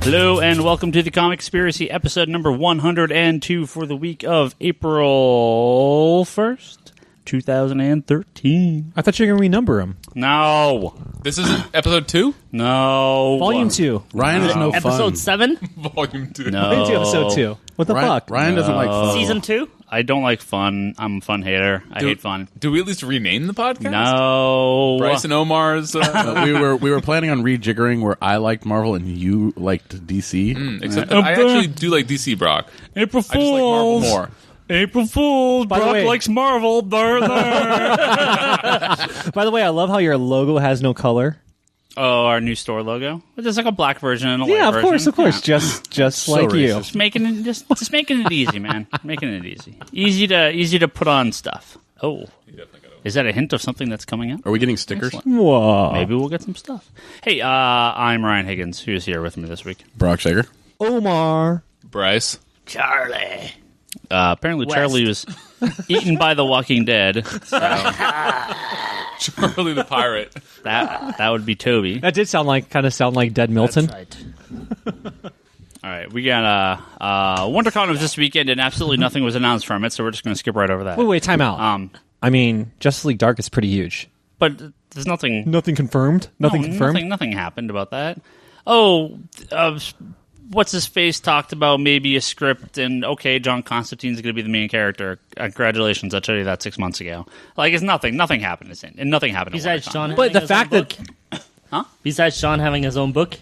Hello and welcome to the Comic Conspiracy, episode number 102 for the week of April 1st, 2013. I thought you were going to renumber them. No. This is episode 2? No. Volume 2. Ryan is no fun. Episode 7? Volume 2. No. Volume 2, episode 2. What the fuck? Ryan doesn't like fun. Season 2? I don't like fun. I'm a fun hater. I hate fun. Do we at least rename the podcast? No. Bryce and Omar's... we were planning on rejiggering where I liked Marvel and you liked DC. Except that I actually do like DC, Brock. April I just like Marvel Fools. more. April Fools. By the Brock way- likes Marvel. By the way, I love how your logo has no color. Oh, our new store logo. There's like a black version and a white Yeah, version. of course. Yeah. Just So like you. racist. Just making it easy, man. Making it easy. Easy to put on stuff. Oh, is that a hint of something that's coming up? Are we getting stickers? Whoa. Maybe we'll get some stuff. Hey, I'm Ryan Higgins. Who's here with me this week? Brock Sager. Omar. Bryce. Charlie. Apparently, West. Charlie was eaten by the Walking Dead. So Charlie the Pirate. that would be Toby. That did kind of sound like Dead Milton. That's right. All right, we got WonderCon was this weekend, and absolutely nothing was announced from it. So we're just going to skip right over that. Wait, time out. I mean, Justice League Dark is pretty huge. But there's nothing. Nothing confirmed? Nothing confirmed? Nothing happened about that. Oh, what's his face talked about maybe a script, and okay, John Constantine's going to be the main character. Congratulations, I told you that 6 months ago. Like it's nothing happened. And nothing happened. Besides Sean But having the his fact own that... book? Huh? Besides Sean having his own book?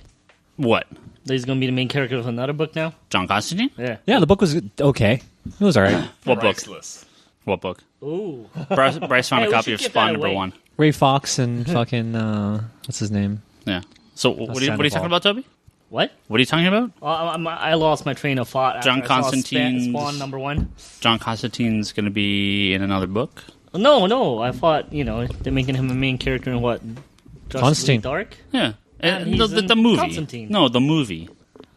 What? That he's going to be the main character of another book now? John Constantine? Yeah. Yeah, the book was okay. It was all right. What book? Priceless. What book? Ooh. Bryce found Hey, a we copy should of give Spawn that number away. 1. Ray Fox and fucking... what's his name? Yeah. So what are you Sandoval. talking about, Toby? What? What are you talking about? I lost my train of thought after John I saw Constantine's- Spawn number 1. John Constantine's going to be in another book. No. I thought, they're making him a main character in what? Justice Constantine. League Dark? Yeah. And The, he's the, in the movie. Constantine. No, the movie.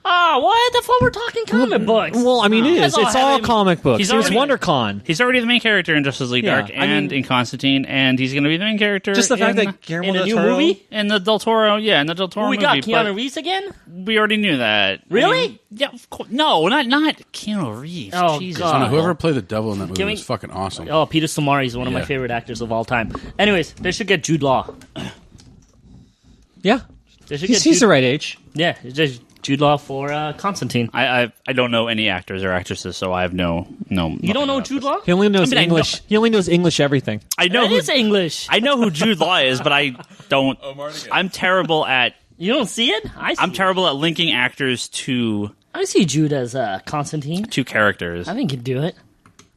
Ah, what? I thought we're talking comic books. Well, I mean, it is. That's all It's all having- comic books. He's It was already- WonderCon. He's already the main character in Justice League Yeah, Dark I and mean- in Constantine, and he's going to be the main character Just the fact in, that Guillermo in a del new Toro- movie? in the Del Toro, in the Del Toro we movie. got Keanu but Reeves again? we already knew that. Really? I mean, yeah, of course. No, not Keanu Reeves. Oh, Jesus. God. I don't know, whoever played the devil in that movie Can we- was fucking awesome. Oh, Peter Stormare is one of my Yeah. favorite actors of all time. Anyways, they should get Jude Law. Yeah. They should He's get Jude, the right age. Yeah, it's just Jude Law for Constantine. I don't know any actors or actresses, so I have no. You don't know Jude Law? He only knows I mean, I English. know- He only knows English everything. I know It is English. I know who Jude Law is, but I don't. Omar again. I'm terrible at. You don't see it? I see I'm it. terrible at linking actors to I see Jude as Constantine. characters. I think he'd do it.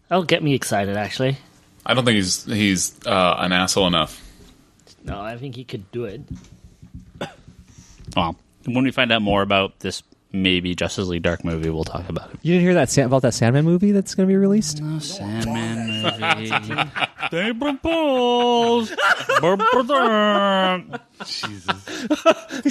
That'll get me excited, actually. I don't think he's an asshole enough. No, I think he could do it. Well, when we find out more about this maybe Justice League Dark movie, we'll talk about it. You didn't hear that about that Sandman movie that's going to be released? No Sandman movie. They propose.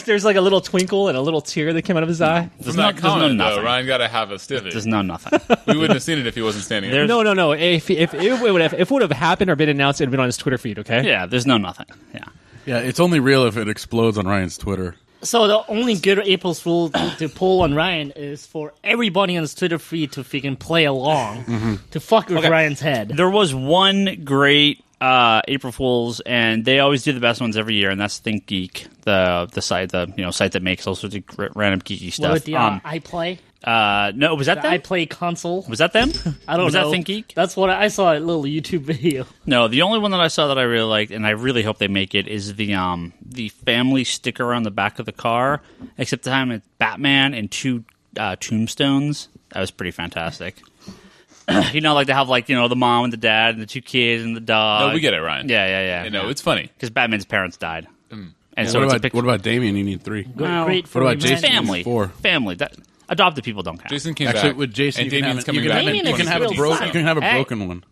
There's like a little twinkle and a little tear that came out of his eye. There's From no, that there's no comment, though, nothing. Ryan got to have a stivy. There's no nothing. We wouldn't have seen it if he wasn't standing there. There's- No. If it would have happened or been announced, it would have been on his Twitter feed, okay? Yeah, there's no nothing. Yeah. Yeah, it's only real if it explodes on Ryan's Twitter. So the only good April's Fool to pull on Ryan is for everybody on his Twitter feed to freaking play along to fuck with Ryan's head. There was one great April Fools, and they always do the best ones every year, and that's Think Geek, the site, site that makes all sorts of random geeky stuff. What with the iPlay? No, was that The them? iPlay console? Was that them? I don't was know. that Think Geek? That's what I saw a little YouTube video. No, the only one that I saw that I really liked, and I really hope they make it, is the family sticker on the back of the car. Except the time it's Batman and two tombstones. That was pretty fantastic. Like they have the mom and the dad and the two kids and the dog. No, we get it, Ryan. Yeah. It's funny. Because Batman's parents died, and So so it's a what about Damien? You need 3. Well, Great for what about revenge. Jason? family. 4. Family. That adopted people don't count. Jason came Actually, back. with Jason, and you can Damien's have, you coming can back. have, Damien you is can have a real broken. fun. You can have a Hey. broken one.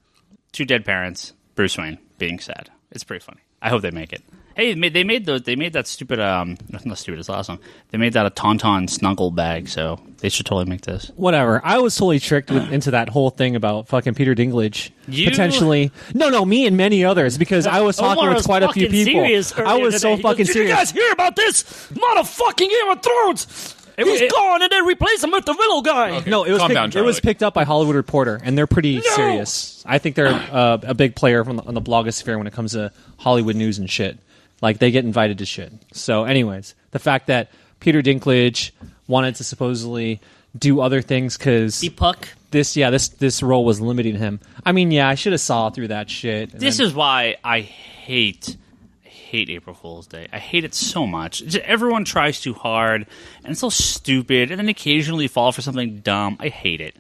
Two dead parents. Bruce Wayne being sad. It's pretty funny. I hope they make it. Hey, they made that stupid. Not stupid. It's awesome. They made that a Tauntaun snuggle bag, so they should totally make this. Whatever. I was totally tricked into that whole thing about fucking Peter Dinklage You? potentially. No, me and many others because I was talking Omar with was quite a few fucking people. serious I earlier was so today. He goes, fucking "Did serious. you guys hear about this? Motherfucking Game of Thrones! He's gone, and then replace him with the Willow guy. Okay, No, it was calm down, it was Charlie. picked up by Hollywood Reporter, and they're pretty serious. I think they're a big player on the blogosphere when it comes to Hollywood news and shit. Like, they get invited to shit. So, anyways, the fact that Peter Dinklage wanted to supposedly do other things because Be Puck. this role was limiting him. I mean, yeah, I should have saw through that shit. This is why I hate April Fool's Day. I hate it so much. Everyone tries too hard, and it's so stupid, and then occasionally fall for something dumb. I hate it.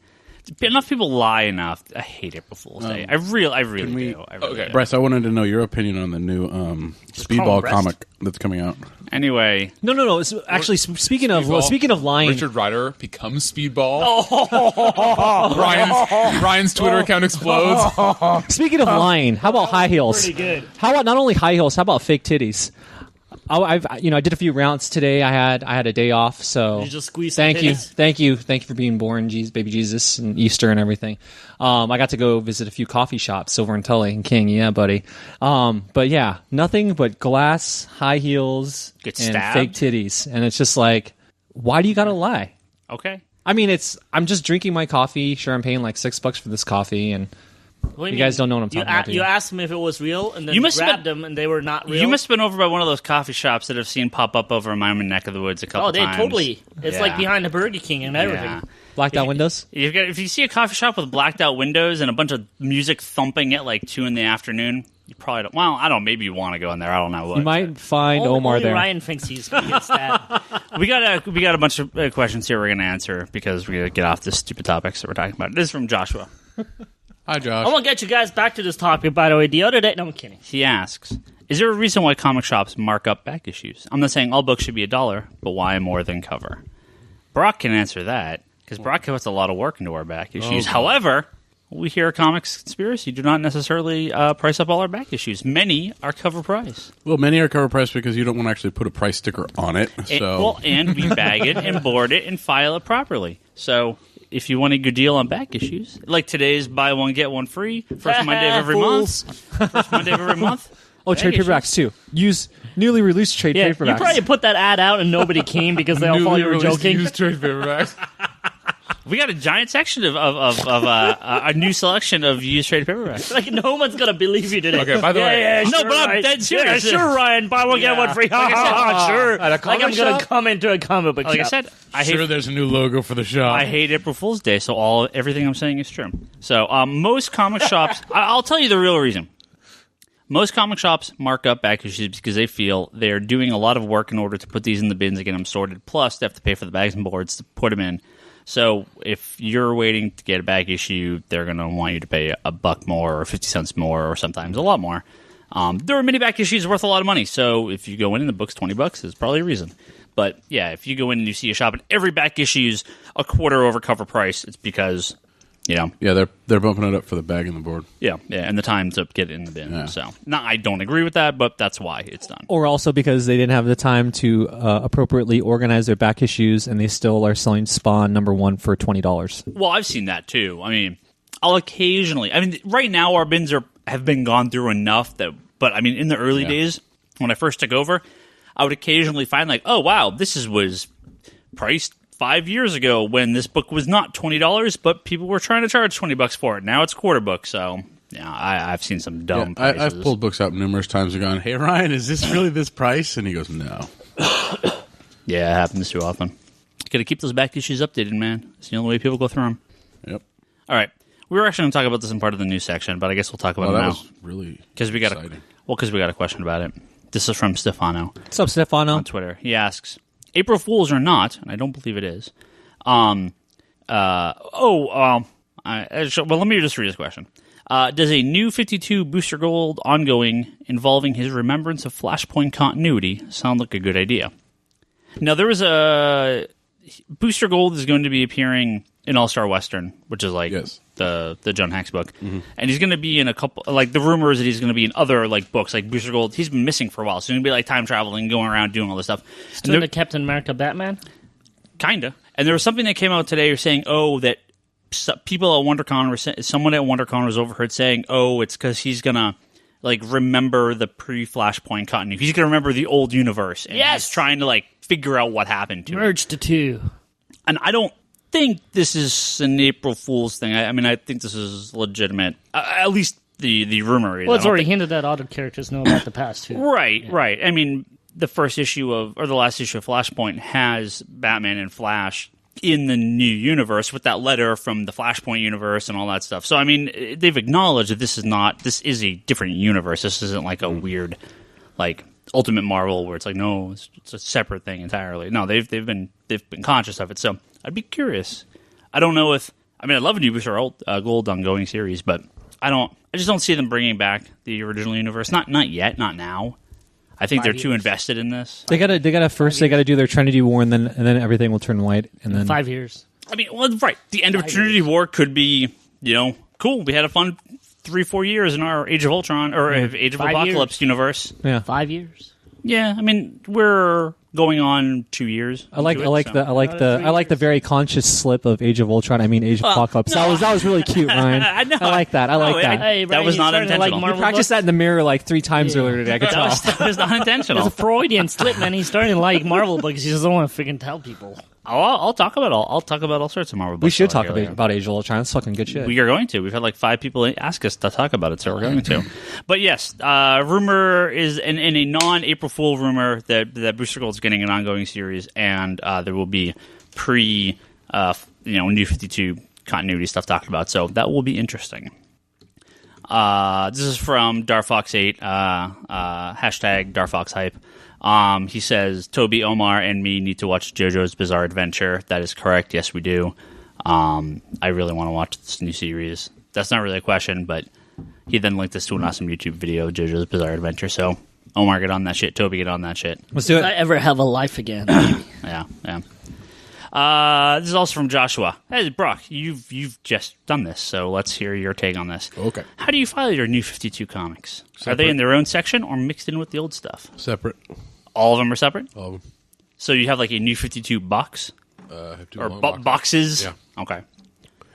Enough people lie enough. I hate April Fool's Day. I really do. I really do. Bryce, I wanted to know your opinion on the new Speedball breast. comic that's coming out. Anyway, No. It's actually, speaking of lying, Richard Rider becomes Speedball. Ryan's Twitter account explodes. speaking of lying, how about high heels? Pretty good. How about not only high heels? How about fake titties? I did a few rounds today. I had a day off, so You just squeeze some Thank titties? you for being born, baby Jesus, and Easter and everything. I got to go visit a few coffee shops, Silver and Tully and King, yeah, buddy. But yeah, nothing but glass, high heels, Get and stabbed? fake titties, and it's just like, why do you gotta lie? okay. I mean, I'm just drinking my coffee. Sure, I'm paying like $6 for this coffee, and What do you guys don't know what I'm talking about, do You you? asked them if it was real, and then You you must have grabbed them, and they were not real. You must have been over by one of those coffee shops that I've seen pop up over in my own neck of the woods a couple Oh, they times. totally. It's Yeah. like behind the Burger King and everything. Yeah. Blacked out windows. If you see a coffee shop with blacked out windows and a bunch of music thumping at like 2 p.m, you probably don't. Well, I don't. Maybe you want to go in there. I don't know what. You might find Omar Only there. Ryan thinks he's going to get stabbed. We got a bunch of questions here we're going to answer because we're going to get off this stupid topics that we're talking about. This is from Joshua. Hi, Josh. I want to get you guys back to this topic, by the way. The other day... No, I'm kidding. He asks, is there a reason why comic shops mark up back issues? I'm not saying all books should be $1, but why more than cover? Brock can answer that, because Brock puts a lot of work into our back issues. Oh, However, we here at Comics Conspiracy do not necessarily price up all our back issues. Many are cover price. Well, many are cover price because you don't want to actually put a price sticker on it. So And we bag it and board it and file it properly. So... if you want a good deal on back issues, like today's buy one get one free, first Monday of every month. First Monday of every month. Oh, trade Back paperbacks too. Use newly released trade Yeah, paperbacks. you probably put that ad out and nobody came because they all thought you were joking. Used trade paperbacks. We got a giant section of a new selection of used trade paperbacks. Like, no one's going to believe you today. Okay, by the way- Yeah, No, sure, but I'm Ryan. dead serious. Yeah, sure, Ryan. Buy one, get one free. Like I said, Sure. At a Like comic I'm going shop? to come into a comic book Like I shop. said, I sure, hate there's a new logo for the shop. I hate April Fool's Day, so everything I'm saying is true. So most comic shops, I'll tell you the real reason. Most comic shops mark up back issues because they feel they're doing a lot of work in order to put these in the bins and get them sorted. Plus, they have to pay for the bags and boards to put them in. So if you're waiting to get a back issue, they're going to want you to pay $1 more or 50 cents more or sometimes a lot more. There are many back issues worth a lot of money. So if you go in and the book's $20, there's probably a reason. But yeah, if you go in and you see a shop and every back issue's a quarter over cover price, it's because, Yeah, they're bumping it up for the bag and the board. yeah, and the time to get it in the bin. Yeah. So, I don't agree with that, but that's why it's done. Or also because they didn't have the time to appropriately organize their back issues, and they still are selling Spawn #1 for $20. Well, I've seen that too. I mean, I'll occasionally. I mean, right now our bins have been gone through enough that. But I mean, in the early days when I first took over, I would occasionally find like, oh wow, was priced 5 years ago when this book was not $20, but people were trying to charge $20 for it. Now it's quarter book. So yeah, I've seen some dumb prices. I've pulled books out numerous times and gone, "Hey Ryan, is this really this price?" And he goes, "No." Yeah, it happens too often. Got to keep those back issues updated, man. It's the only way people go through them. Yep. All right. We were actually going to talk about this in part of the news section, but I guess we'll talk about Well, it that now. was really Because we got exciting. a question about it. This is from Stefano What's up, Stefano? on Twitter. He asks, April Fools or not, and I don't believe it is. Well, let me just read this question. Does a new 52 Booster Gold ongoing involving his remembrance of Flashpoint continuity sound like a good idea? Now, there was a... Booster Gold is going to be appearing in All-Star Western, which is like the John Hacks book. Mm-hmm. And he's going to be in a couple... Like, the rumor is that he's going to be in other like books, like Booster Gold. He's been missing for a while, so he's going to be like time traveling, going around, doing all this stuff. Doing the Captain America Batman? Kinda. And there was something that came out today saying, that people at WonderCon someone at WonderCon was overheard saying, it's because he's gonna like remember the pre-Flashpoint continuity. He's going to remember the old universe, and he's trying to like figure out what happened to Merge the two. And I don't think this is an April Fool's thing. I mean, I think this is legitimate. At least the rumor is. Well, it's already hinted that other characters know about the past too. Right. I mean, the first issue or the last issue of Flashpoint has Batman and Flash in the new universe with that letter from the Flashpoint universe and all that stuff. So, I mean, they've acknowledged that this is a different universe. This isn't like a weird, like, Ultimate Marvel where it's like, no, it's a separate thing entirely. No, they've been conscious of it. So, I'd be curious. I don't know if, I mean, I'd love a new Booster Gold ongoing series, but I just don't see them bringing back the original universe. Not yet, not now. I think they're too invested in this. They gotta do their Trinity War, and then everything will turn white. And then 5 years. I mean, well, right. The end of Trinity War could be, cool. We had a fun 3-4 years in our Age of Ultron or Age of 5 Apocalypse universe. Yeah, 5 years. Yeah, I mean, we're going on 2 years. I like the very conscious slip of Age of Ultron. I mean Age of Apocalypse. No. That was really cute, Ryan. I know. I like that. Hey, that was not intentional. You practiced that in the mirror like 3 times earlier today. I could tell. That was not intentional. It's a Freudian slip, man. He's starting to like Marvel books. He doesn't want to freaking tell people. I'll talk about all sorts of Marvel books. We should talk later. about Age of Ultron. That's fucking good shit. We are going to. We've had like 5 people ask us to talk about it, so we're going to. But yes, rumor is in a non-April Fool rumor that Booster Gold's getting an ongoing series, and there will be New 52 continuity stuff talked about. So that will be interesting. This is from Darfox8, hashtag DarfoxHype. He says, Toby, Omar, and me need to watch JoJo's Bizarre Adventure. That is correct. Yes, we do. I really want to watch this new series. That's not really a question, but he then linked us to an awesome YouTube video, JoJo's Bizarre Adventure. So, Omar, get on that shit. Toby, get on that shit. Let's do If I it. ever have a life again. Yeah. This is also from Joshua. Hey, Brock, you've just done this, so let's hear your take on this. Okay. How do you file your New 52 comics? Separate. Are they in their own section or mixed in with the old stuff? Separate. All of them are separate? All of them. So you have like a New 52 box? I have 2 Or long boxes? Yeah. Okay.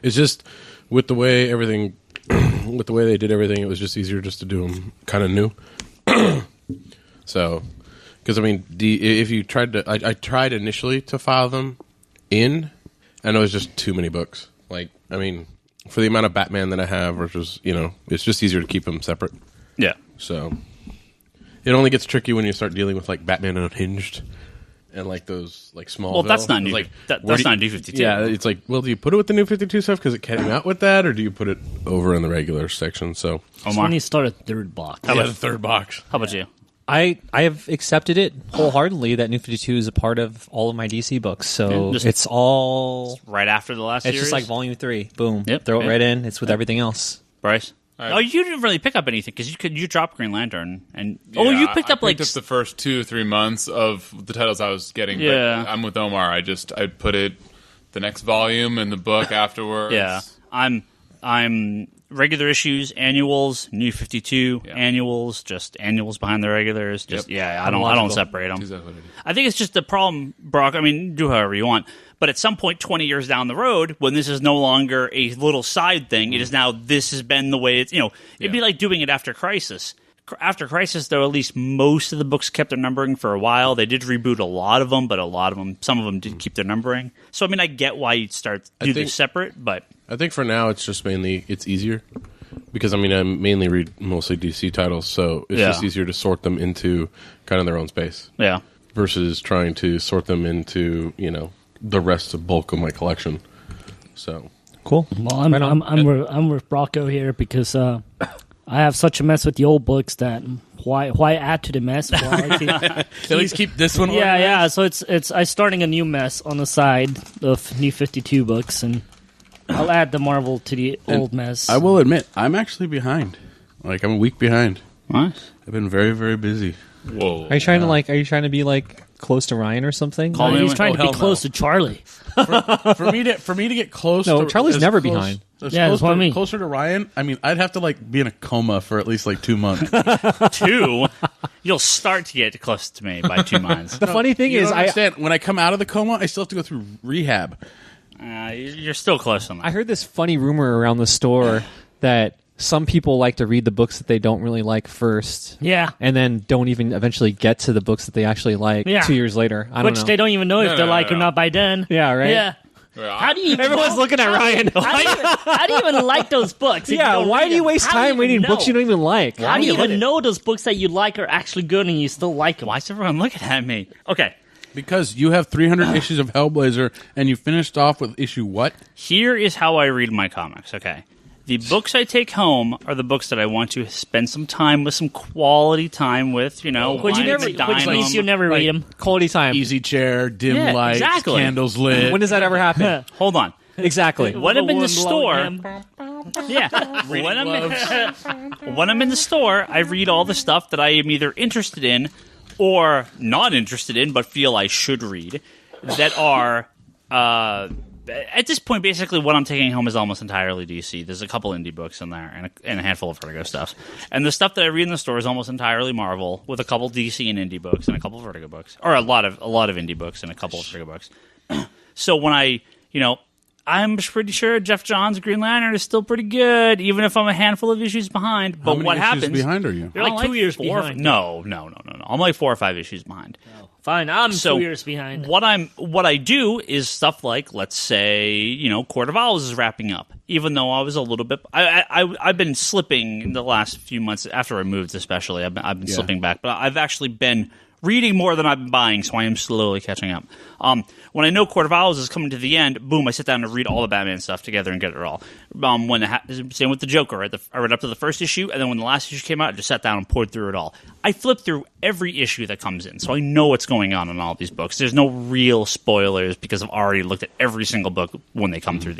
It's just with the way everything, with the way they did everything, it was just easier just to do them kind of new. So, because I mean, if you tried to, I tried initially to file them in, and it was just too many books. Like, I mean, for the amount of Batman that I have, versus it's just easier to keep them separate. Yeah. So, it only gets tricky when you start dealing with like Batman Unhinged. And like those, like Smallville. Well, that's not new. Like, That's not New 52. Yeah, it's like, well, do you put it with the New 52 stuff because it came out with that, or do you put it over in the regular section? So, Omar, When you start a third box. the 3rd box. how about you? I have accepted it wholeheartedly that New 52 is a part of all of my DC books. So Yeah, just- it's all. Right after the last It's series? just like Volume 3. Boom. Yep. Throw it Yeah. right in. It's with everything else. Bryce? right. Oh, you didn't really pick up anything because you dropped Green Lantern. And Yeah, you picked up I picked up the first 2-3 months of the titles I was getting. Yeah. But I'm with Omar. I put it the next volume in the book afterwards. Yeah. I'm regular issues, annuals, New 52 annuals, just annuals behind the regulars. Just I don't separate them. Exactly what it is. I think it's just the problem, Brock. I mean, do however you want. But at some point, 20 years down the road, when this is no longer a little side thing, it is now this has been the way it's, it'd be like doing it after Crisis. After Crisis, though, at least most of the books kept their numbering for a while. They did reboot a lot of them, but some of them did keep their numbering. So, I mean, I get why you'd this separate, but... I think for now it's just mainly, it's easier. Because, I mean, I mainly read mostly DC titles, so it's just easier to sort them into kind of their own space. Yeah. Versus trying to sort them into, the rest of bulk of my collection. So... Cool. Well, I'm with Brocco here because I have such a mess with the old books that why add to the mess? At least keep this one. Yeah. So it's I starting a new mess on the side of New 52 books, and I'll add the Marvel to the old mess. I will admit, I'm actually behind. Like, I'm a week behind. Nice. I've been very, very busy. Whoa. Are you trying to be like close to Ryan or something? Call me He's when- trying to be hell close no. to Charlie. For me to get close. No, to, Charlie's as never close- behind. as Yeah, close that's what I to- mean. Closer to Ryan. I mean, I'd have to be in a coma for at least 2 months. 2, you'll start to get close to me by 2 months. The funny thing You is, don't understand. When I come out of the coma, I still have to go through rehab. You're still close on that. I heard this funny rumor around the store that some people like to read the books that they don't really like first. Yeah. And then don't even eventually get to the books that they actually like 2 years later. I don't Which know. they don't even know if they like or not by then. Yeah, right? Yeah. Well, How do you? Everyone's looking at Ryan. How do you even like those books? if Yeah, you don't why read do you them? waste How do time reading know? books you don't even like? How do you even know those books that you like are actually good and you still like them? Why is everyone looking at me? Okay, Because you have 300 issues of Hellblazer, and you finished off with issue what? here is how I read my comics. Okay, the books I take home are the books that I want to spend some time with, some quality time with. You know, Which wine and dine means them. you never read them. Quality time. Easy chair, dim Yeah, lights, exactly. candles lit. When does that ever happen? Hold on. Exactly. When I'm in the store, When yeah. When I'm in the store, I read all the stuff that I am either interested in or not interested in, but feel I should read. That are at this point, basically, what I'm taking home is almost entirely DC. There's a couple indie books in there and a handful of Vertigo stuff. And the stuff that I read in the store is almost entirely Marvel, with a couple DC and indie books and a couple of Vertigo books, or a lot of indie books and a couple of Vertigo books. So when I'm pretty sure Jeff Johns' Green Lantern is still pretty good, even if I'm a handful of issues behind. But How many what issues happens? behind are you? You're like 2 years behind. No. I'm like 4 or 5 issues behind. Fine, I'm So 2 years behind. What I do is stuff like, let's say, Court of Owls is wrapping up. Even though I was a little bit, I've been slipping in the last few months after I moved, especially. I've been slipping back, but I've actually been reading more than I've been buying, so I am slowly catching up. When I know Court of Owls is coming to the end, boom, I sit down and read all the Batman stuff together and get it all. Same with the Joker. I read up to the first issue, and then when the last issue came out, I just sat down and poured through it all. I flip through every issue that comes in, so I know what's going on in all these books. There's no real spoilers because I've already looked at every single book when they come through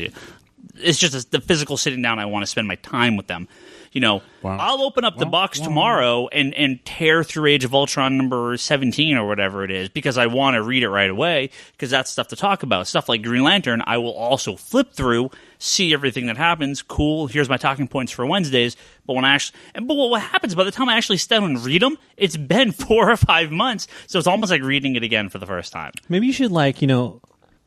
it's just the physical sitting down. I want to spend my time with them. I'll open up the box tomorrow and tear through Age of Ultron number 17 or whatever it is because I want to read it right away because that's stuff to talk about. Stuff like Green Lantern, I will also flip through, see everything that happens. Cool, here's my talking points for Wednesdays. But what happens by the time I actually sit down and read them, it's been 4 or 5 months, so it's almost like reading it again for the first time. Maybe you should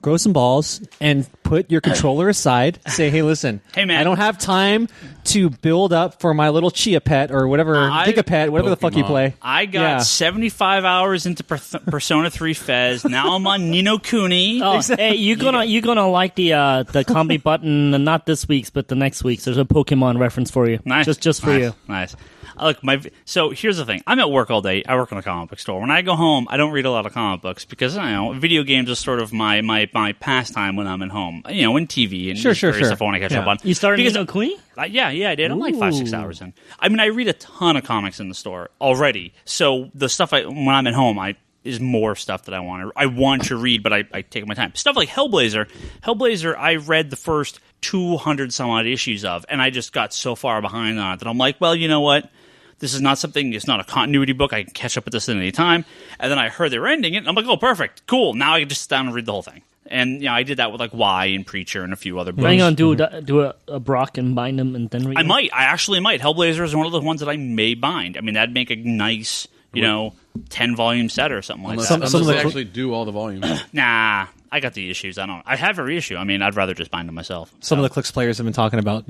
grow some balls and put your controller aside. Say, hey, listen, Hey, man. I don't have time to build up for my little Chia Pet or whatever, Gigapet, whatever the fuck you Pokemon. play. I got 75 hours into Persona 3 Fez. Now I'm on Ni no Kuni. Oh, hey, you're gonna like the comedy button, not this week's, but the next week's. There's a Pokemon reference for you. Nice. Just for you. Nice. Look, so here's the thing. I'm at work all day. I work in a comic book store. When I go home, I don't read a lot of comic books because video games are sort of my pastime when I'm at home. In TV and Sure. stuff I want to catch up on. You started Because- Ni no Kuni? Yeah, I did. I'm like 5-6 hours in. I mean, I read a ton of comics in the store already. So the stuff when I'm at home, is more stuff that I want to read, but I take my time. Stuff like Hellblazer. Hellblazer, I read the first 200 some odd issues of, and I just got so far behind on it that I'm like, well, you know what? This is not something. It's not a continuity book. I can catch up with this at any time. And then I heard they were ending it, and I'm like, oh, perfect, cool. Now I can just sit down and read the whole thing. And I did that with like Y and Preacher and a few other books. Are you gonna do a Brock and bind them and then read them? I actually might. Hellblazer is one of the ones that I may bind. I mean, that'd make a nice, 10-volume set or something like that. Unless they actually do all the volumes. Nah, I got the issues. I have a reissue. I mean, I'd rather just bind them myself. Some of the Clicks players have been talking about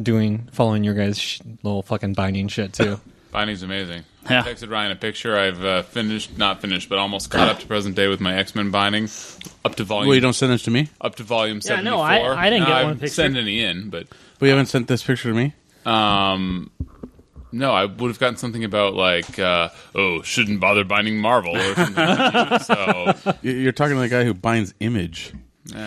following your guys' little fucking binding shit too. Binding's amazing. Yeah. I texted Ryan a picture. I've not finished, but almost caught up to present day with my X-Men binding. Up to volume. Well, you don't send this to me? Up to volume 74. no, I didn't get one I've picture. sent any in, but Well, you haven't sent this picture to me? no, I would have gotten something about like, shouldn't bother binding Marvel or something. So You're talking to the guy who binds Image.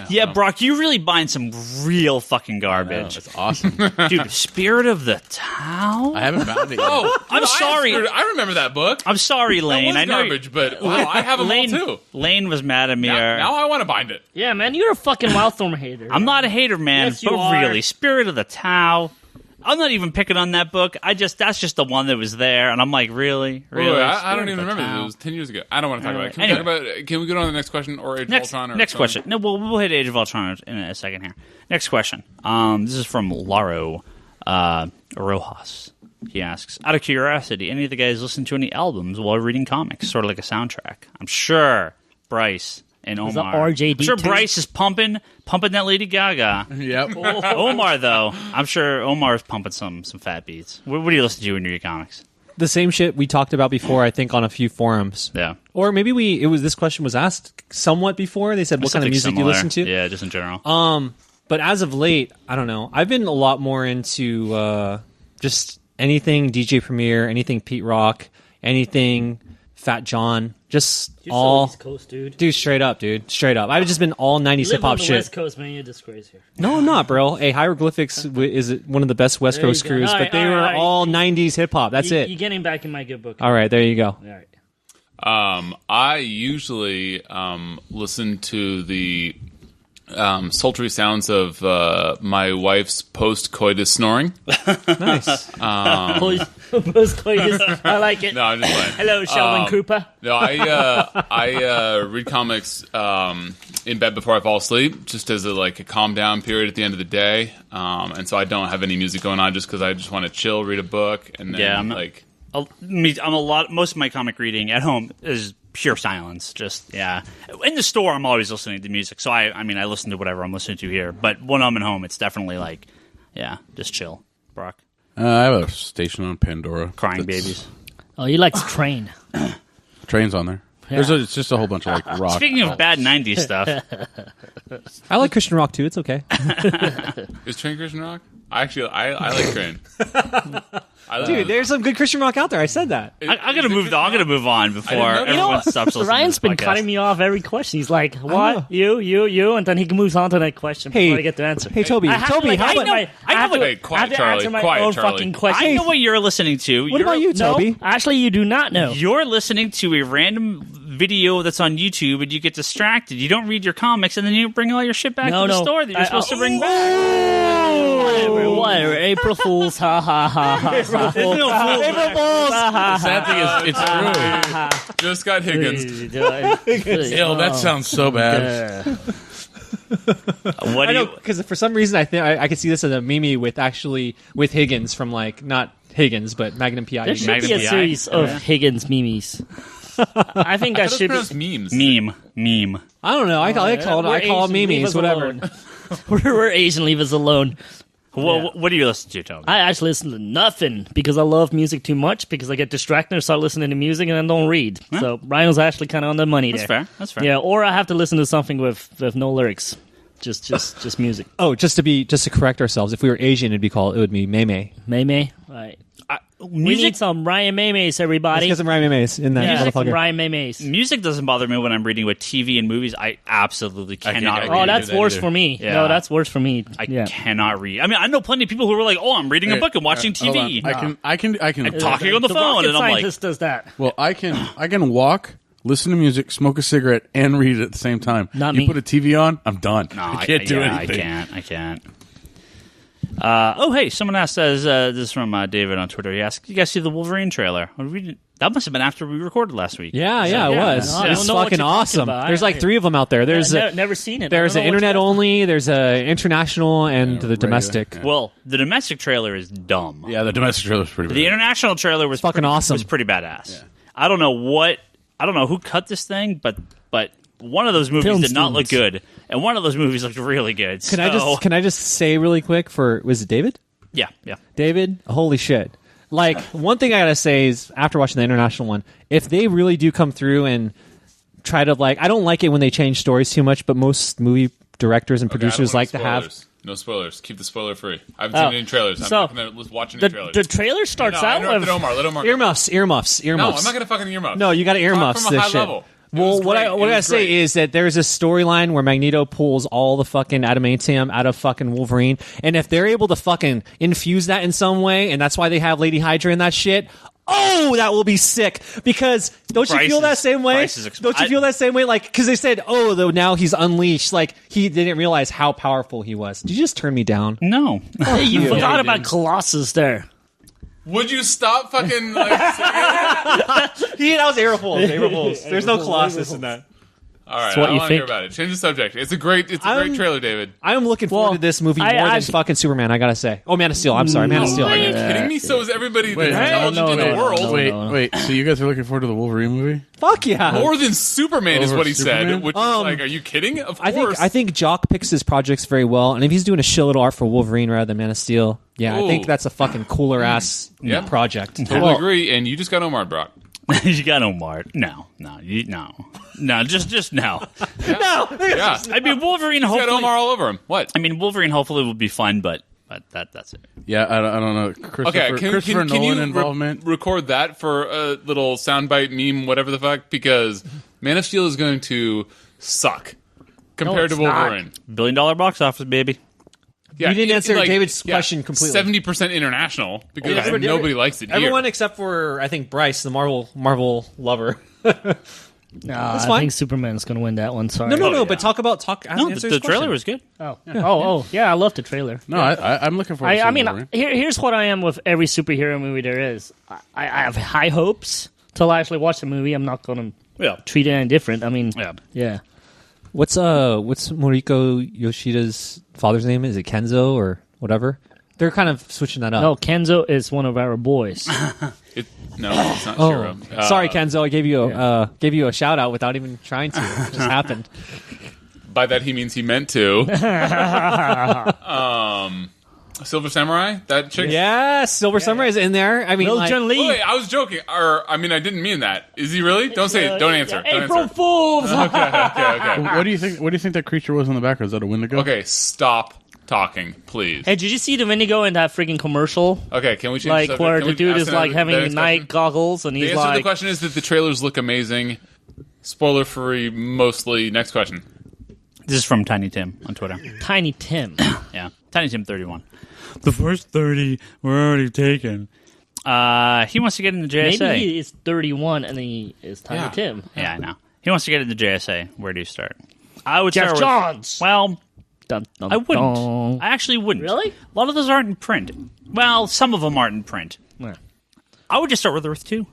Yeah, Brock, you really bind some real fucking garbage. That's awesome. Dude, Spirit of the Tau? I haven't found it yet. I'm sorry. I remember that book. I'm sorry, Lane. That I was know garbage, but wow, I have them Lane, all too. Lane was mad at me. Now I want to bind it. Yeah, man, you're a fucking Wildstorm hater. I'm not a hater, man, Yes, you but are. really, Spirit of the Tau. I'm not even picking on that book. That's just the one that was there, and I'm like, really? Wait, I Spirit don't of even the remember. Tau? It was 10 years ago. I don't want to talk about it. Can Anyway. Can we go on to the next question or Age of Ultron? Or Next something? question. No, we'll hit Age of Ultron in a second here. Next question. This is from Laro Rojas. He asks, out of curiosity, any of the guys listen to any albums while reading comics, sort of like a soundtrack? I'm sure Bryce and Is that Omar. RJD2? I'm sure Bryce is pumping that Lady Gaga. Yep. Omar, though, I'm sure Omar is pumping some fat beats. What do you listen to when you read comics? The same shit we talked about before, I think, on a few forums. Yeah. Or maybe this question was asked somewhat before. They said, what kind of Something music similar. you listen to? Yeah, just in general. But as of late, I don't know. I've been a lot more into just anything DJ Premier, anything Pete Rock, anything Fat John, just You're all. so East Coast, dude. Dude, straight up, dude. Straight up. I've just been all 90s You live hip hop on the shit. West Coast, man. You're a disgrace here. No, I'm not, bro. Hey, Hieroglyphics is one of the best West There you Coast go. crews, All but right, they all were right. all 90s hip hop. That's it. You're getting back in my good book. All right, there you go. All right. I usually listen to the sultry sounds of my wife's post-coitus snoring. Nice. Post-coitus. I like it. No, I'm just playing. Hello, Sheldon Cooper. No, I read comics in bed before I fall asleep, just as a calm down period at the end of the day, and so I don't have any music going on, just because I just want to chill, read a book, and then most of my comic reading at home is pure silence. Just in the store, I'm always listening to music. So I listen to whatever I'm listening to here. But when I'm at home, it's definitely just chill. Brock, I have a station on Pandora. crying that's- babies. Oh, he likes Train. Train's on there. Yeah. It's just a whole bunch of rock. Speaking of bad '90s stuff, I like Christian rock too. It's okay. Is Train Christian rock? I like Train. Dude, there's some good Christian rock out there. I said that. I'm gonna move on before know. everyone stops listening. Ryan's to this been podcast. cutting me off every question. He's like, know. "What? You?" And then he moves on to that question Hey, before I get the answer. Hey, Toby. I have Toby, to, how about... Hey, quiet, I have to Charlie. answer my Quiet, own Charlie. fucking question. I know what you're listening to. What about you, No, Toby? actually, you do not know. You're listening to a random video that's on YouTube, and you get distracted. You don't read your comics, and then you bring all your shit back to the store that you're supposed to bring back. Whatever. April Fools. Ha ha ha ha. April Fools. The sad thing is, it's true. Just got Higgins. Ew, that sounds so bad. What I do know, you? because for some reason I think I could see this as a meme with Higgins from not Higgins, but Magnum PI. There Higgins. should be a Magnum PI. series of Higgins memes. I think that should be. Memes. Meme. I don't know. I call them memes, whatever. We're Asian. Leave us alone. What do you listen to, Toby? I actually listen to nothing because I love music too much because I get distracted and start listening to music and then don't read. Huh? So Ryan was actually kind of on the money there. That's fair. Yeah, or I have to listen to something with no lyrics, just music. Oh, just to correct ourselves, if we were Asian, it would be Mei. Mei, right? We need some Ryan Maymays, everybody. Let's get some Ryan Mei's in that some motherfucker. Ryan Maymays. Music doesn't bother me when I'm reading with TV and movies. I absolutely cannot can't read. Oh, that's do that worse either. for me. Yeah. No, that's worse for me. I cannot read. I mean, I know plenty of people who are like, "Oh, I'm reading a book and watching Hold on. TV." I can talking on the phone, rocket and I'm like, scientist does that. Well, I can walk, listen to music, smoke a cigarette, and read at the same time. Not you me. put a TV on, I'm done. No, I can't do anything. I can't. Hey, someone asked, this is from David on Twitter. He asked, you guys see the Wolverine trailer? That must have been after we recorded last week. Yeah, it was. No, I It's don't know what fucking you're talking awesome. about. There's 3 of them out there. There's I've never seen it. There's I an don't know what internet you're talking only. There's a international and the regular. domestic. Yeah. Well, the domestic trailer is dumb. Yeah, the domestic trailer's pretty The bad. international trailer was fucking awesome. Was pretty badass. I don't know who cut this thing, but one of those movies Film did not look students. good, and one of those movies looked really good. Can I just say really quick was it David? Yeah. David, holy shit. One thing I gotta say is, after watching the international one, if they really do come through and try to, I don't like it when they change stories too much, but most movie directors and producers like to have... No spoilers. Keep the spoiler free. I haven't seen any trailers. I'm so, not going to watch any trailers. The trailer starts out Let with... Omar. Let Omar. Earmuffs. No, I'm not going to fucking earmuffs. No, you got to earmuffs Talk from a this high shit. level. Well, what I gotta say is that there's a storyline where Magneto pulls all the fucking adamantium out of fucking Wolverine, and if they're able to fucking infuse that in some way, and that's why they have Lady Hydra in that shit. Oh, that will be sick! Because don't you feel that same way? Don't you feel that same way? Because they said, "Oh, though now he's unleashed." He didn't realize how powerful he was. Did you just turn me down? No. Hey, you you. forgot about Colossus there. Would you stop fucking saying That was April Fools. There's no Colossus in that. All right, what I you want to hear think. about it. Change the subject. It's a great trailer, David. I am looking forward Well, to this movie I more actually- than fucking Superman. I gotta say. Oh, Man of Steel. I'm sorry, Man of Steel. Are you kidding me? So is everybody that's intelligent in the world. Wait. So you guys are looking forward to the Wolverine movie? Fuck yeah. More than Superman is Over what he Superman? said. Which is like, are you kidding? Of course. I think Jock picks his projects very well, and if he's doing a shit little art for Wolverine rather than Man of Steel, yeah, I think Ooh. that's a fucking cooler ass project. Totally agree. And you just got Omar Brock. You got Omar. No, just no. Yeah, I mean, Wolverine. got Hopefully, Omar all over him. What? I mean, Wolverine. Hopefully, will be fun, but that's it. Yeah, I don't know. Okay, Christopher can Nolan you involvement. record that for a little soundbite meme, whatever the fuck? Because Man of Steel is going to suck compared to it's not. Wolverine. $1 billion box office, baby. Yeah, You didn't answer like, David's question completely. 70% international because everybody- nobody likes it here. Everyone except for I think Bryce, the Marvel lover. Nah, I fine. think Superman's going to win that one. Sorry. No. yeah. But talk. No, Answer the his trailer question. was good. Yeah, I love the trailer. No, I'm looking forward to I seeing mean, Wolverine. here's what I am with every superhero movie there is. I have high hopes till I actually watch the movie. I'm not going to treat it any different. I mean, yeah. What's Moriko Yoshida's father's name? Is it Kenzo or whatever? They're kind of switching that up. No, Kenzo is one of our boys. No, it's not Oh, Shiro. sorry, Kenzo. I gave you a shout out without even trying to. It just happened. By that he means he meant to. Silver Samurai? That chick? Yeah, Silver Samurai is in there. I mean, Lil like, Jun Lee. Wait, I was joking. Or, I mean, I didn't mean that. Is he really? Don't say it. Don't answer. Don't April answer. Fools. Okay. What do you think? What do you think that creature was in the background? Is that a Wendigo? Okay, stop talking, please. Hey, did you see the Wendigo in that freaking commercial? Okay, can we change Like the subject? where Can the we dude ask is another- like having the next night question? goggles and The he's answer to the like, question is that the trailers look amazing. Spoiler free, mostly. Next question. This is from Tiny Tim on Twitter. Tiny Tim. Yeah, Tiny Tim 31. The first 30 were already taken. He wants to get into JSA. Maybe he is 31 and he is Tiny Yeah. Tim. Yeah, I know. He wants to get into JSA. Where do you start? I would Jeff start Johns. Well, Dun, dun, I wouldn't. dun. I actually wouldn't. Really? A lot of those aren't in print. Well, some of them aren't in print. Yeah. I would just start with Earth 2.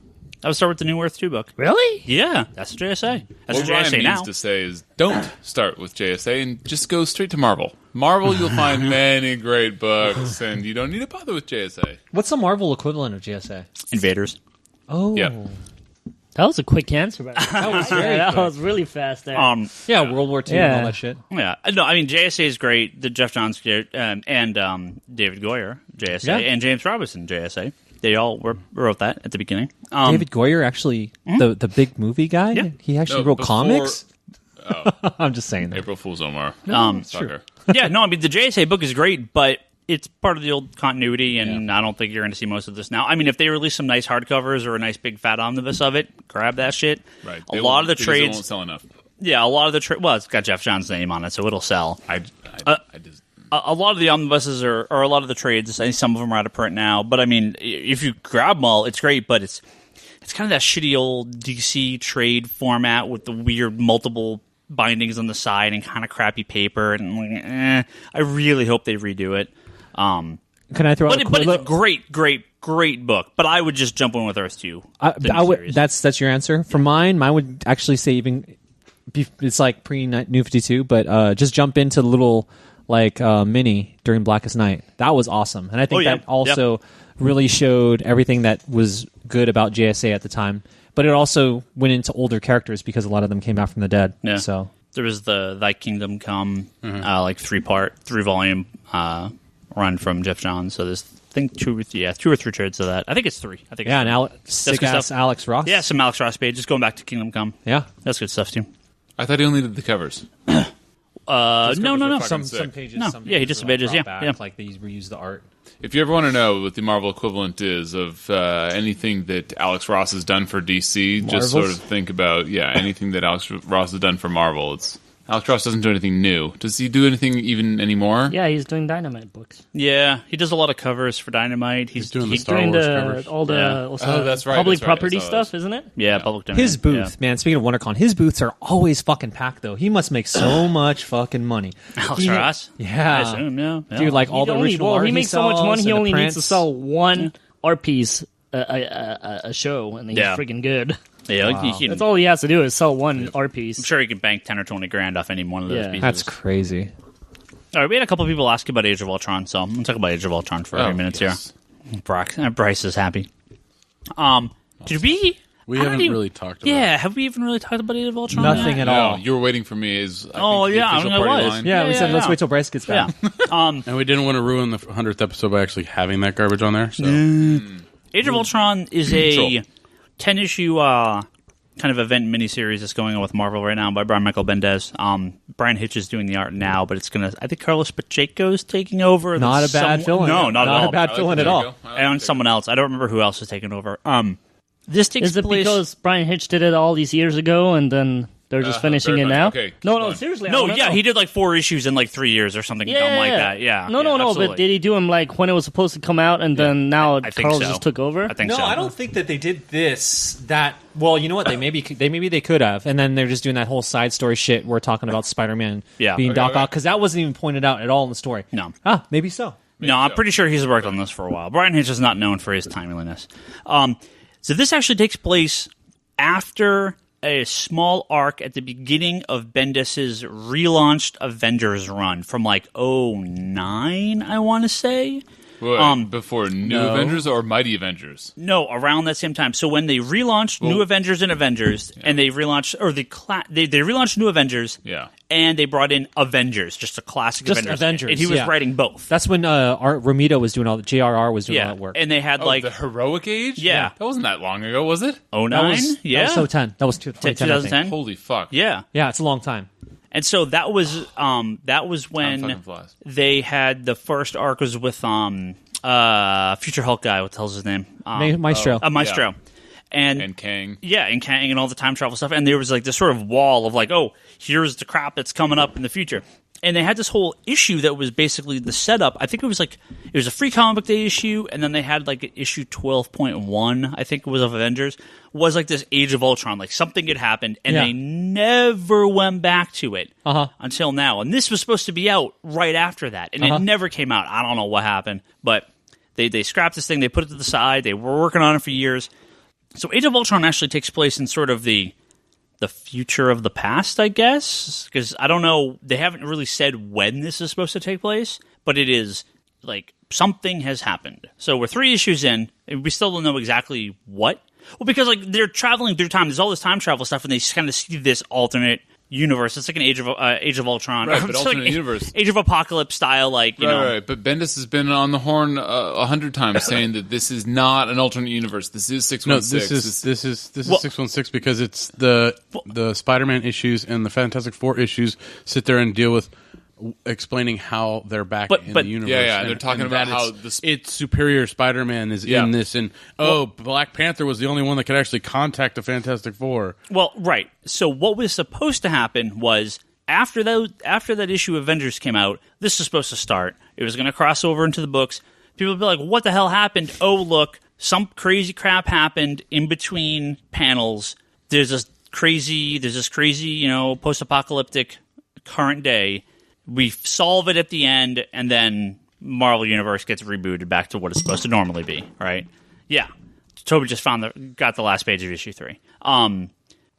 I would start with the new Earth 2 book. Really? Yeah, that's JSA. That's What JSA Ryan now. needs to say is don't start with JSA and just go straight to Marvel. Marvel, you'll find many great books, and you don't need to bother with JSA. what's the Marvel equivalent of GSA? Invaders. Oh, Yeah. That was a quick answer. That was that was really fast there. yeah, World War II and Yeah. all that shit. Yeah, no, I mean JSA is great. The Jeff Johns and David Goyer JSA Yeah. and James Robinson JSA. They all wrote that at the beginning. David Goyer, actually, the big movie guy. Yeah. He actually No, wrote before- comics. I'm just saying that. April Fool's Omar. Sure. Yeah, no, I mean the JSA book is great, but it's part of the old continuity, and I don't think you're going to see most of this now. I mean, if they release some nice hardcovers or a nice big fat omnibus of it, grab that shit. Right. A lot of the because trades, They won't sell enough. yeah, a lot of the well, it's got Jeff Johns' name on it, so it'll sell. I just. A lot of the omnibuses or a lot of the trades, I think some of them are out of print now. But I mean, if you grab them all, it's great. But it's kind of that shitty old DC trade format with the weird multiple bindings on the side and kind of crappy paper. And I really hope they redo it. Can I throw? But out it's a great book. But I would just jump in with Earth 2. I would. series. That's your answer. For mine would actually say even. It's like pre New 52, but just jump into the little mini during Blackest Night. That was awesome, and I think that also really showed everything that was good about JSA at the time. But it also went into older characters because a lot of them came out from the dead. Yeah. So there was the Thy Kingdom Come, 3-volume run from Jeff Johns. So there's, I think, 2 or 3 trades of that. I think it's 3. I think it's 3. and sick good ass stuff. Alex Ross. Yeah, some Alex Ross pages going back to Kingdom Come. Yeah. That's good stuff too. I thought he only did the covers. No. fucking Some sick. pages. No. Some Yeah, he pages just are, pages, brought yeah, back, yeah. Like they reuse the art. If you ever want to know what the Marvel equivalent is of anything that Alex Ross has done for DC, just sort of Marvels? think about anything that Alex Ross has done for Marvel. Alex Ross doesn't do anything new. Does he do anything even anymore? Yeah, he's doing Dynamite books. Yeah, he does a lot of covers for Dynamite. He's doing the He's Star doing Wars covers. all the Yeah. That's right, public that's right, I property saw those. stuff, isn't it? public domain. His booth, man. Speaking of WonderCon, his booths are always fucking packed. Though he must make so much fucking money. Alex He- Ross. Yeah, I assume. Yeah, dude. Like all the original art he makes so much sells money, he and the only needs to prints. sell one art piece a show, and he's Yeah. freaking good. Yeah, like, he can, That's all he has to do is sell one art piece. I'm sure he can bank 10 or 20 grand off any one of those Yeah. pieces. That's crazy. All right, we had a couple of people ask about Age of Ultron, so I'm going to talk about Age of Ultron for a few minutes here. Bryce is happy. Did we... We haven't really talked about it. Yeah, have we even really talked about Age of Ultron? Nothing yet? at all. No, you were waiting for me. I think, yeah, the official I party was. line. Yeah, we said let's yeah. wait till Bryce gets back. Yeah. And we didn't want to ruin the 100th episode by actually having that garbage on there. So Age of Ultron is a 10-issue kind of event miniseries that's going on with Marvel right now by Brian Michael Bendis. Brian Hitch is doing the art now, but it's going to... I think Carlos Pacheco's taking over. Not a bad fill-in. No, not at all. a bad fill-in at all. And someone else. I don't remember who else is taking over. This takes Is it place... because Brian Hitch did it all these years ago and then they're just finishing it very now? much. Okay, No, keep going. seriously. I No, wanna yeah, know. he did like 4 issues in like 3 years or something dumb like that. Yeah. No, absolutely. but did he do them like when it was supposed to come out and then now I think Carlos so. just took over? I think No, so. I don't think that they did this. That well, you know what? They maybe they could have, and then they're just doing that whole side story shit. We're talking about Spider-Man Yeah. being Okay, Doc okay. Ock because that wasn't even pointed out at all in the story. No. Maybe so. No, I'm pretty sure he's worked on this for a while. Brian Hitch is not known for his timeliness. So this actually takes place after a small arc at the beginning of Bendis's relaunched Avengers run from like 2009, I want to say. Wait, before New Avengers or Mighty Avengers? No, around that same time. So when they relaunched New Avengers and Avengers, and they relaunched they relaunched New Avengers, Yeah. and they brought in Avengers, just a classic Just Avengers. Avengers, And he was yeah. writing both. That's when Art Romita was doing all the JRR was doing all Yeah, that work. and they had like the Heroic Age? Yeah. That wasn't that long ago, was it? 09, that was yeah, That was 2010. That was 2010. I think. 2010. Holy fuck. Yeah, Yeah, it's a long time. and so that was Time fucking when flies. they had the first arc was with Future Hulk guy. What the hell's his name? Maestro. Maestro, And Kang. Yeah, and Kang and all the time travel stuff. And there was like this sort of wall of like, oh, here's the crap that's coming up in the future. And they had this whole issue that was basically the setup. I think it was a free comic book day issue, and then they had like issue 12.1, I think it was of Avengers, was like this Age of Ultron. Like something had happened, and Yeah. they never went back to it Uh-huh. until now. And this was supposed to be out right after that, and it never came out. I don't know what happened, but they scrapped this thing, they put it to the side, they were working on it for years. So Age of Ultron actually takes place in sort of the future of the past, I guess, because I don't know. They haven't really said when this is supposed to take place, but it is like something has happened. So we're 3 issues in, and we still don't know exactly what. Well, because like they're traveling through time. There's all this time travel stuff, and they kind of see this alternate universe. It's like an Age of Ultron, Right, but It's alternate like universe. Age of Apocalypse style, like you know. Right. But Bendis has been on the horn 100 times saying that this is not an alternate universe. This is 616. No, this is Well- 616 because it's the Spider-Man issues and the Fantastic Four issues sit there and deal with explaining how they're back But- in but- the universe. Yeah, and, they're talking and about that how it's superior Spider-Man is Yeah. in this, and Black Panther was the only one that could actually contact the Fantastic Four. Well, right. So what was supposed to happen was after that issue of Avengers came out, this was supposed to start. It was going to cross over into the books. People would be like, "What the hell happened?" Oh, look, some crazy crap happened in between panels. There's this crazy, post-apocalyptic current day. We solve it at the end, and then Marvel Universe gets rebooted back to what it's supposed to normally be, right? Yeah. Toby just got the last page of issue 3.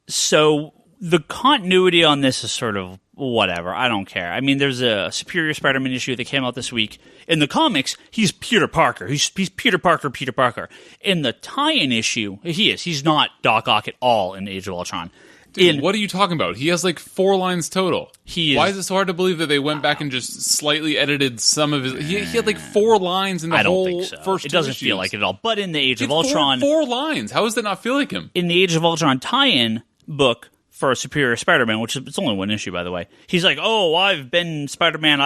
So the continuity on this is sort of whatever. I don't care. I mean, there's a Superior Spider-Man issue that came out this week. In the comics, he's Peter Parker. He's Peter Parker. In the tie-in issue, he's not Doc Ock at all in Age of Ultron. What are you talking about? He has like 4 lines total. Why is it so hard to believe that they went back and just slightly edited some of his... He had like 4 lines in the I don't whole think so. first It doesn't 2 feel issues. like it at all. But in the Age He of had Ultron... Four lines. How does that not feel like him? In the Age of Ultron tie-in book for Superior Spider-Man, which is it's only 1 issue, by the way, he's like, oh, I've been Spider-Man.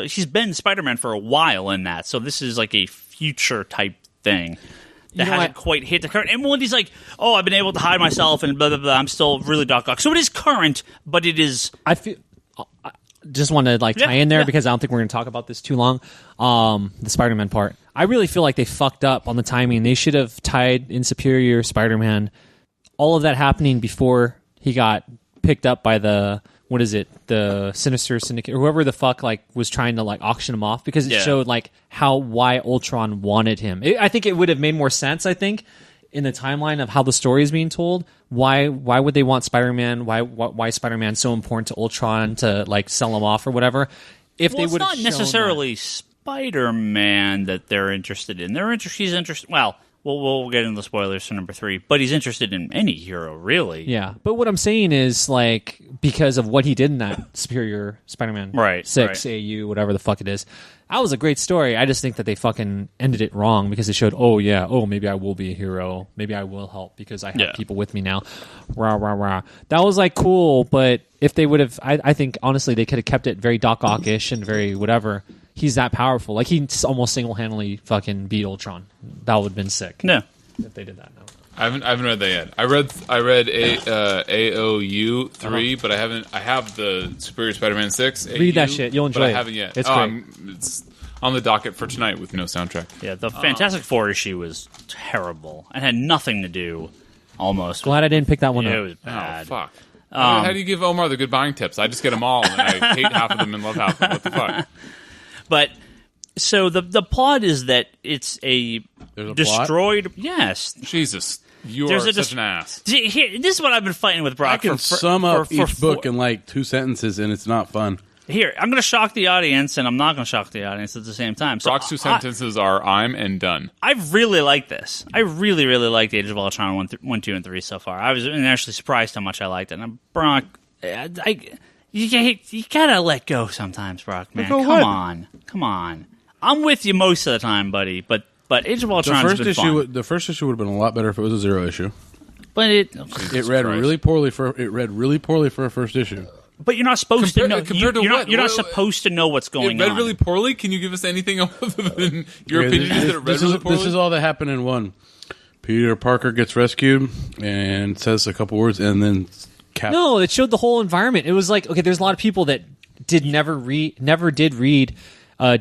He's been Spider-Man for a while in that. So this is like a future type thing that hasn't quite hit the current. And when he's like, oh, I've been able to hide myself and blah, blah, blah, I'm still really Doc Ock. So it is current, but it is... I feel. I just want to tie in there because I don't think we're going to talk about this too long. The Spider-Man part. I really feel like they fucked up on the timing. They should have tied in Superior Spider-Man. All of that happening before he got picked up by the Sinister Syndicate or whoever the fuck was trying to auction him off because it showed why Ultron wanted him. I think it would have made more sense. I think in the timeline of how the story is being told, why would they want Spider-Man? Why is Spider-Man so important to Ultron to like sell him off or whatever? If they Well, it's would not necessarily Spider-Man that they're interested in. He's interested. Well, we'll get into the spoilers for number 3, but he's interested in any hero, really. Yeah, but what I'm saying is, like, because of what he did in that Superior Spider-Man 6 AU, whatever the fuck it is, that was a great story. I just think that they fucking ended it wrong because they showed, maybe I will be a hero. Maybe I will help because I have people with me now. Rah, rah, rah. That was, like, cool, but if they would have, I think, honestly, they could have kept it very Doc Ock-ish and very whatever. He's that powerful. Like, he almost single-handedly fucking beat Ultron. That would have been sick. No. If they did that. No. I haven't read that yet. I read AOU 3, but I have the Superior Spider-Man 6. Read that shit. You'll enjoy but it. I haven't yet. It's great. It's on the docket for tonight with no soundtrack. Yeah, the Fantastic Four issue was terrible and had nothing to do, almost. Glad I didn't pick that one It up. was bad. Oh, fuck. How do you give Omar the good buying tips? I just get them all, and I hate half of them and love half of them. What the fuck? But so the plot is that it's a There's a destroyed. plot? Yes, Jesus, you There's are a such an ass. See, here, this is what I've been fighting with Brock. I can sum up each book in like 2 sentences, and it's not fun. Here, I'm going to shock the audience, and I'm not going to shock the audience at the same time. So Brock's 2 sentences are "I'm" and "done." I really like this. I really, really liked Age of Ultron 1, 2, and 3 so far. I was actually surprised how much I liked it. And Brock, you gotta let go sometimes, Brock. Man, come on. I'm with you most of the time, buddy. But Age of Ultron has been fun. The first issue would have been a lot better if it was a 0 issue. But It read really poorly for a first issue. But you're not supposed to know. Compared to what? You're not supposed to know what's going It read on. really poorly. Can you give us anything other than your opinion? Is that it read really poorly? This is all that happened in one. Peter Parker gets rescued and says a couple words, and then No, it showed the whole environment. It was like, okay, there's a lot of people that never did read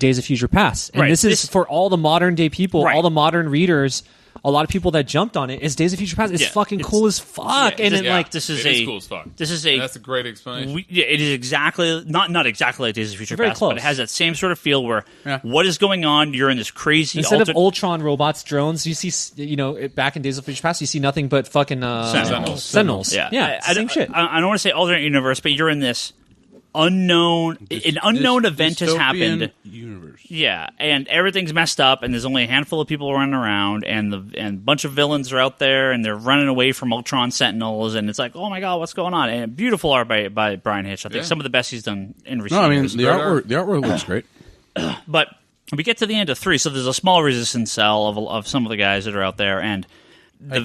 Days of Future Past, and Right. this is for all the modern day people, Right. all the modern readers. A lot of people that jumped on it is Days of Future Past. It's fucking cool as fuck, and this is cool as fuck. This is That's a great explanation. it is exactly not exactly like Days of Future Very Past, close. but it has that same sort of feel where what is going on? You're in this crazy instead of Ultron robots, drones, you see, back in Days of Future Past, you see nothing but fucking Sentinels. Yeah, same shit. I don't want to say alternate universe, but you're in this unknown event has happened. Universe. Yeah, and everything's messed up, and there's only a handful of people running around, and a bunch of villains are out there, and they're running away from Ultron Sentinels, and it's like, oh my god, what's going on? And beautiful art by Brian Hitch. I think some of the best he's done in recent years. The artwork looks great. But we get to the end of 3, so there's a small resistance cell of some of the guys that are out there, and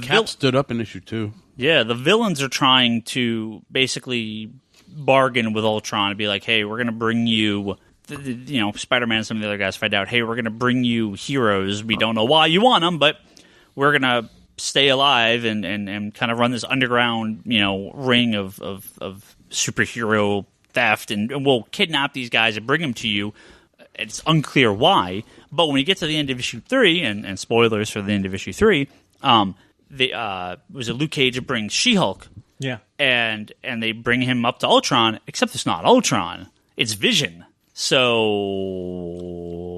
Cap stood up in issue 2. Yeah, the villains are trying to basically bargain with Ultron and be like, hey, we're going to bring you, Spider-Man and some of the other guys find out, hey, we're going to bring you heroes. We don't know why you want them, but we're going to stay alive and kind of run this underground, ring of superhero theft, and we'll kidnap these guys and bring them to you. It's unclear why, but when we get to the end of issue 3, and spoilers for the end of issue 3, was it Luke Cage that brings She-Hulk? Yeah. And they bring him up to Ultron, except it's not Ultron. It's Vision. So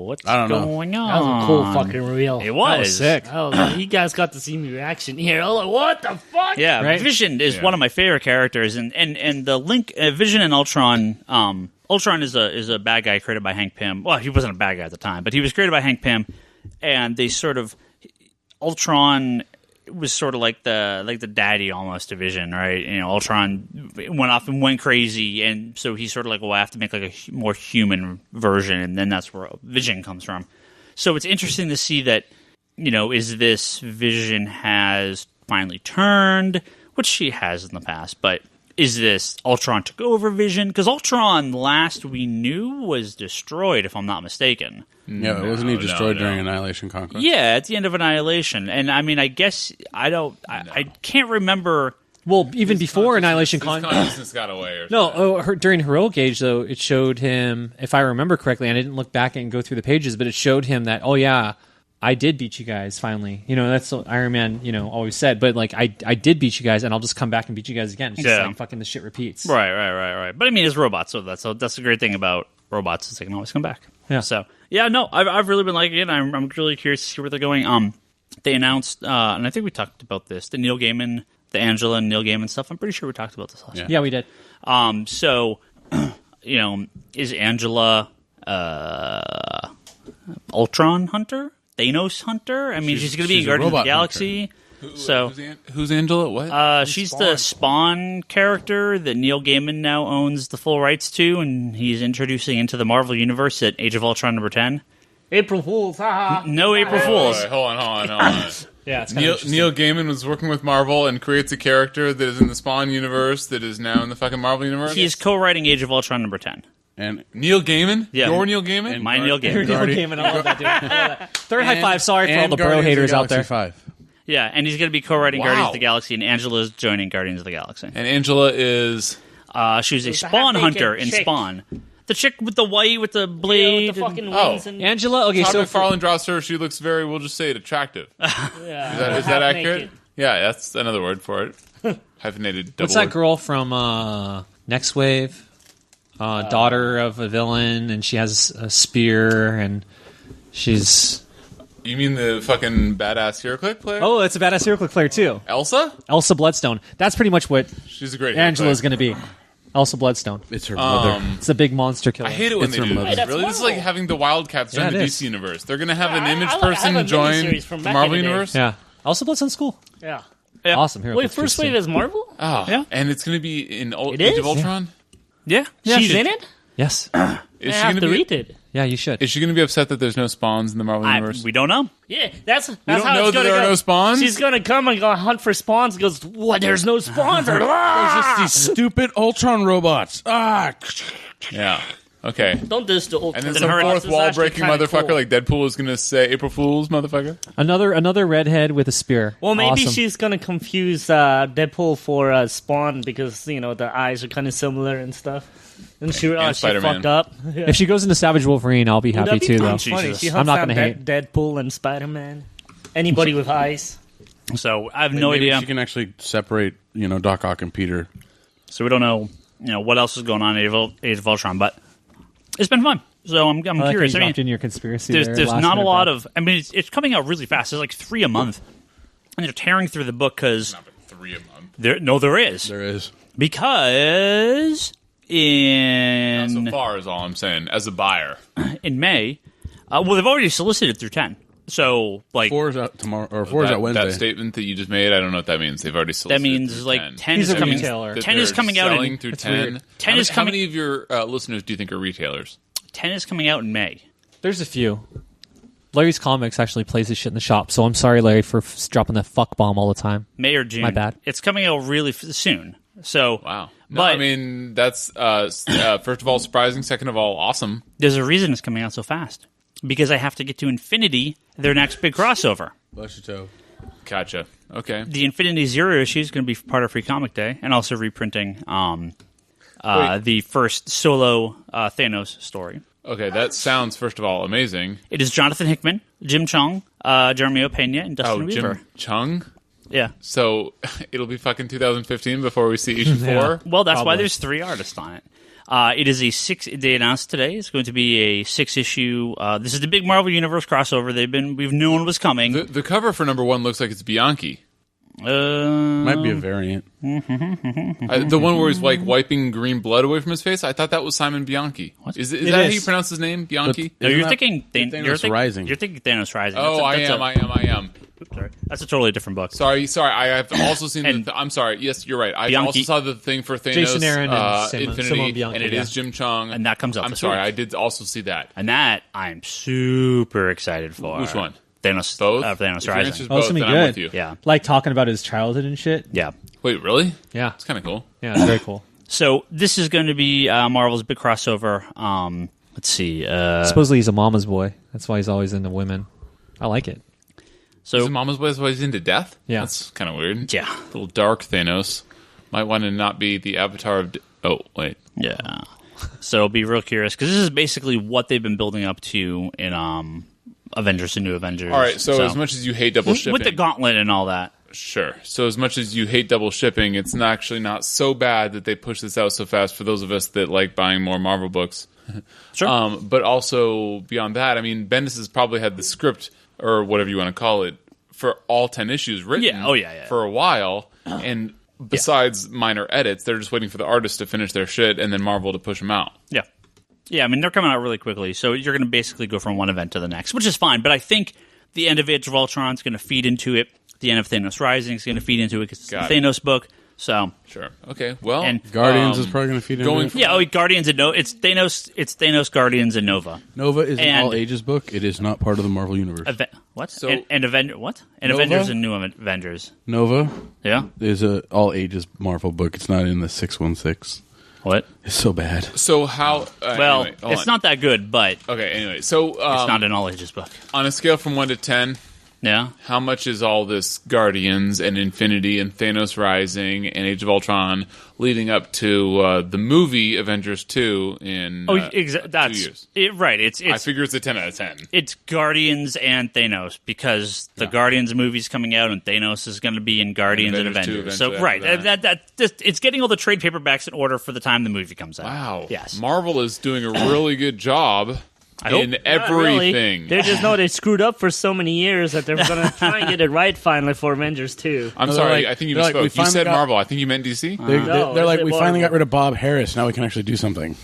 what's going on? That was a cool fucking reveal. It was. That was sick. You guys got to see me reaction here. I was like, what the fuck? Yeah, Right? Vision is one of my favorite characters, and the link Vision and Ultron. Ultron is a bad guy created by Hank Pym. Well, he wasn't a bad guy at the time, but he was created by Hank Pym, and they sort of Ultron was sort of like the daddy almost to Vision, right? Ultron went off and went crazy, and so he's sort of like, well, I have to make like a more human version, and then that's where Vision comes from. So it's interesting to see that, is this Vision has finally turned, which she has in the past, but is this Ultron took over Vision? Because Ultron, last we knew, was destroyed, if I'm not mistaken. Yeah, wasn't he destroyed during Annihilation Conquest? Yeah, at the end of Annihilation. And I mean, I guess I can't remember. Well, even before Annihilation consciousness got away. Or during Heroic Age, though, it showed him, if I remember correctly, and I didn't look back and go through the pages, but it showed him that, I did beat you guys finally. That's what Iron Man, always said. But like, I did beat you guys, and I'll just come back and beat you guys again. It's just like fucking the shit repeats. Right. But I mean, it's robots, so that's the great thing about robots is they can always come back. Yeah. So I've really been liking it. I'm really curious to see where they're going. they announced, and I think we talked about this, the Neil Gaiman, the Angela and Neil Gaiman stuff. I'm pretty sure we talked about this last week. Yeah, we did. So, is Angela Ultron hunter? Thanos hunter? I mean, she's going to be in she's a Guardians of the robot Galaxy. So, Who's Angela? What? she's the Spawn character that Neil Gaiman now owns the full rights to, and he's introducing into the Marvel Universe at Age of Ultron #10. April Fools, haha. No April Fools. Wait, hold on. Yeah, it's Neil Gaiman was working with Marvel and creates a character that is in the Spawn universe that is now in the fucking Marvel universe. He's co-writing Age of Ultron #10. And Neil Gaiman? Yeah. Your Neil Gaiman? My Neil Gaiman. Neil Gaiman. I love that, dude. I love that. Third high five. Sorry for all the bro Guardians of haters out Galaxy there. 5. Yeah, and he's going to be co-writing Wow. Guardians of the Galaxy, and Angela's joining Guardians of the Galaxy. And Angela is... She was a It's a Spawn half-naked hunter in chick. Spawn. The chick with the white, with the Yeah, blade. with the fucking Oh. wings and Angela. Okay, Todd so McFarlane draws her. She looks very, we'll just say it, attractive. yeah, Is that accurate? half-naked. Yeah, that's another word for it. Hyphenated double what's that word. girl from Next Wave? Daughter of a villain, and she has a spear, and she's... You mean the fucking badass HeroClix player? Oh, it's a badass HeroClix player, too. Elsa? Elsa Bloodstone. That's pretty much what She's a great Angela's HeroClix. going to be. Elsa Bloodstone. It's her mother. It's a big monster killer. I hate it when It's they her do mother. this. Hey, that's Really, this is like Marvel. having the Wildcats join Yeah, the it DC is. universe. They're going to have Yeah, an image I have person a join miniseries from the back Marvel in the day. universe. Yeah. Elsa Bloodstone's cool. Yeah. Yeah. Awesome. HeroClix Wait, first wave is Marvel? Oh, Yeah. and it's going to be in It Age is? of Ultron? Yeah. She's in it? Yes. Is I she have going to to read be? it. Yeah, you should. Is she going to be upset that there's no spawns in the Marvel universe? We don't know. Yeah, that's don't how know it's that gonna there are go. no spawns? She's gonna come and go hunt for spawns. Goes, what? There's no spawns. Ah! These stupid Ultron robots. Yeah. Okay. Don't diss the old. And then Then some her- fourth It's wall actually breaking kinda motherfucker cool. like Deadpool is going to say April Fool's motherfucker. Another redhead with a spear. Well, maybe Awesome. she's gonna confuse Deadpool for Spawn because the eyes are kind of similar and stuff. And she Spider-Man. fucked up. Yeah. If she goes into Savage Wolverine, I'll be Would happy that be too, kinda though. funny? Jesus. She I'm hunts not down gonna hate. Deadpool and Spider-Man. Anybody with eyes. So I have no Maybe idea. she can actually separate, Doc Ock and Peter. So we don't know, what else is going on in Age of Ultron, but it's been fun. So I'm I like how curious. you I mean, dropped in your conspiracy. there's last not a minute, lot bro. of. I mean, it's coming out really fast. There's like 3 a month, and they're tearing through the book because Not but 3 a month. there is There is. because Not in so far is all I'm saying. As a buyer. in May, well, they've already solicited through 10. So like 4 is out tomorrow, or 4 is out Wednesday. That statement that you just made, I don't know what that means. They've already solicited. that means through like 10. 10 He's is a coming. retailer. That 10 is they're coming out selling in through It's 10. weird. 10 how, is how coming- many of your listeners do you think are retailers? 10 is coming out in May. There's a few. Larry's Comics actually plays this shit in the shop, so I'm sorry, Larry, for dropping that fuck bomb all the time. May or June. My bad. It's coming out really soon. So Wow. No, But- I mean, that's, first of all, surprising. Second of all, awesome. there's a reason it's coming out so fast. Because I have to get to Infinity, their next big crossover. Bless your toe. Gotcha. Okay. The Infinity Zero issue is going to be part of Free Comic Day, and also reprinting the first solo Thanos story. Okay, that sounds, first of all, amazing. It is Jonathan Hickman, Jim Chung, Jeremy Pena, and Dustin Oh, Weaver. Jim Chung? Yeah. So it'll be fucking 2015 before we see issue 4? Yeah. Well, that's why Probably. there's 3 artists on it. It is a 6. They announced today it's going to be a 6-issue. This is the big Marvel Universe crossover. We've known was coming. The cover for number 1 looks like it's Bianchi. Might be a variant. The one where he's like wiping green blood away from his face. I thought that was Simon Bianchi. Is that how you pronounce his name? Bianchi? No, Isn't you're that thinking Thanos Rising? You're thinking Thanos Rising. Oh, I That's am. Oops, sorry. That's a totally different book. Sorry. I have also seen. And I'm sorry. Yes, you're right. I Bianchi- also saw the thing for Thanos, Jason Aaron and Simone Infinity, Bianchi, and it yeah. is Jim Chung, And that comes out I'm this sorry. week. I did also see that. And that I'm super excited for. Which one? Thanos. Both. Thanos If your Rising. answer's Oh, it's both, gonna be then I'm with good. you. Yeah. Like talking about his childhood and shit. Yeah. Wait, really? Yeah. It's kind of cool. Yeah, it's very cool. So this is going to be Marvel's big crossover. Let's see. Supposedly he's a mama's boy. That's why he's always into women. I like it. Is So it Mama's Boy why he's into death? Yeah. That's kind of weird. yeah, A little dark Thanos. Might want to not be the avatar of. Oh, wait. yeah. So be real curious because this is basically what they've been building up to in Avengers and New Avengers. All right. So as much as you hate double shipping, with the gauntlet and all that. sure. So as much as you hate double shipping, it's actually not so bad that they push this out so fast for those of us that like buying more Marvel books. Sure. But also beyond that, I mean, Bendis has probably had the script or whatever you want to call it for all 10 issues written. Yeah. For a while, and besides minor edits, they're just waiting for the artists to finish their shit and then Marvel to push them out. Yeah. Yeah, I mean, they're coming out really quickly, so you're going to basically go from one event to the next, which is fine. But I think the end of Age of Ultron is going to feed into it. The end of Thanos Rising is going to feed into it because it's the Thanos book. So sure, okay. Well, and Guardians is probably going to feed into it. Yeah, Guardians and Nova. It's Thanos, Guardians, and Nova. Nova is an all ages book. It is not part of the Marvel universe. What? So, and Avengers and New Avengers. Nova, is a all ages Marvel book. It's not in the 616. What? It's so bad. So how? Well, anyway, it's not that good, but okay. Anyway, so it's not an all ages book. On a scale from 1 to 10. Yeah. How much is all this Guardians and Infinity and Thanos Rising and Age of Ultron leading up to the movie Avengers 2 in 2 years? Right. I figure it's a 10 out of 10. It's Guardians and Thanos because the Guardians movie's coming out and Thanos is going to be in Guardians and Avengers. So right, it's getting all the trade paperbacks in order for the time the movie comes out. Wow. Yes. Marvel is doing a really good job. In everything. Really. They just know they screwed up for so many years that they're going to try and get it right finally for Avengers 2. I'm sorry, I think you misspoke. You said Marvel. I think you meant DC. They're like, we finally got rid of Bob Harris. Now we can actually do something.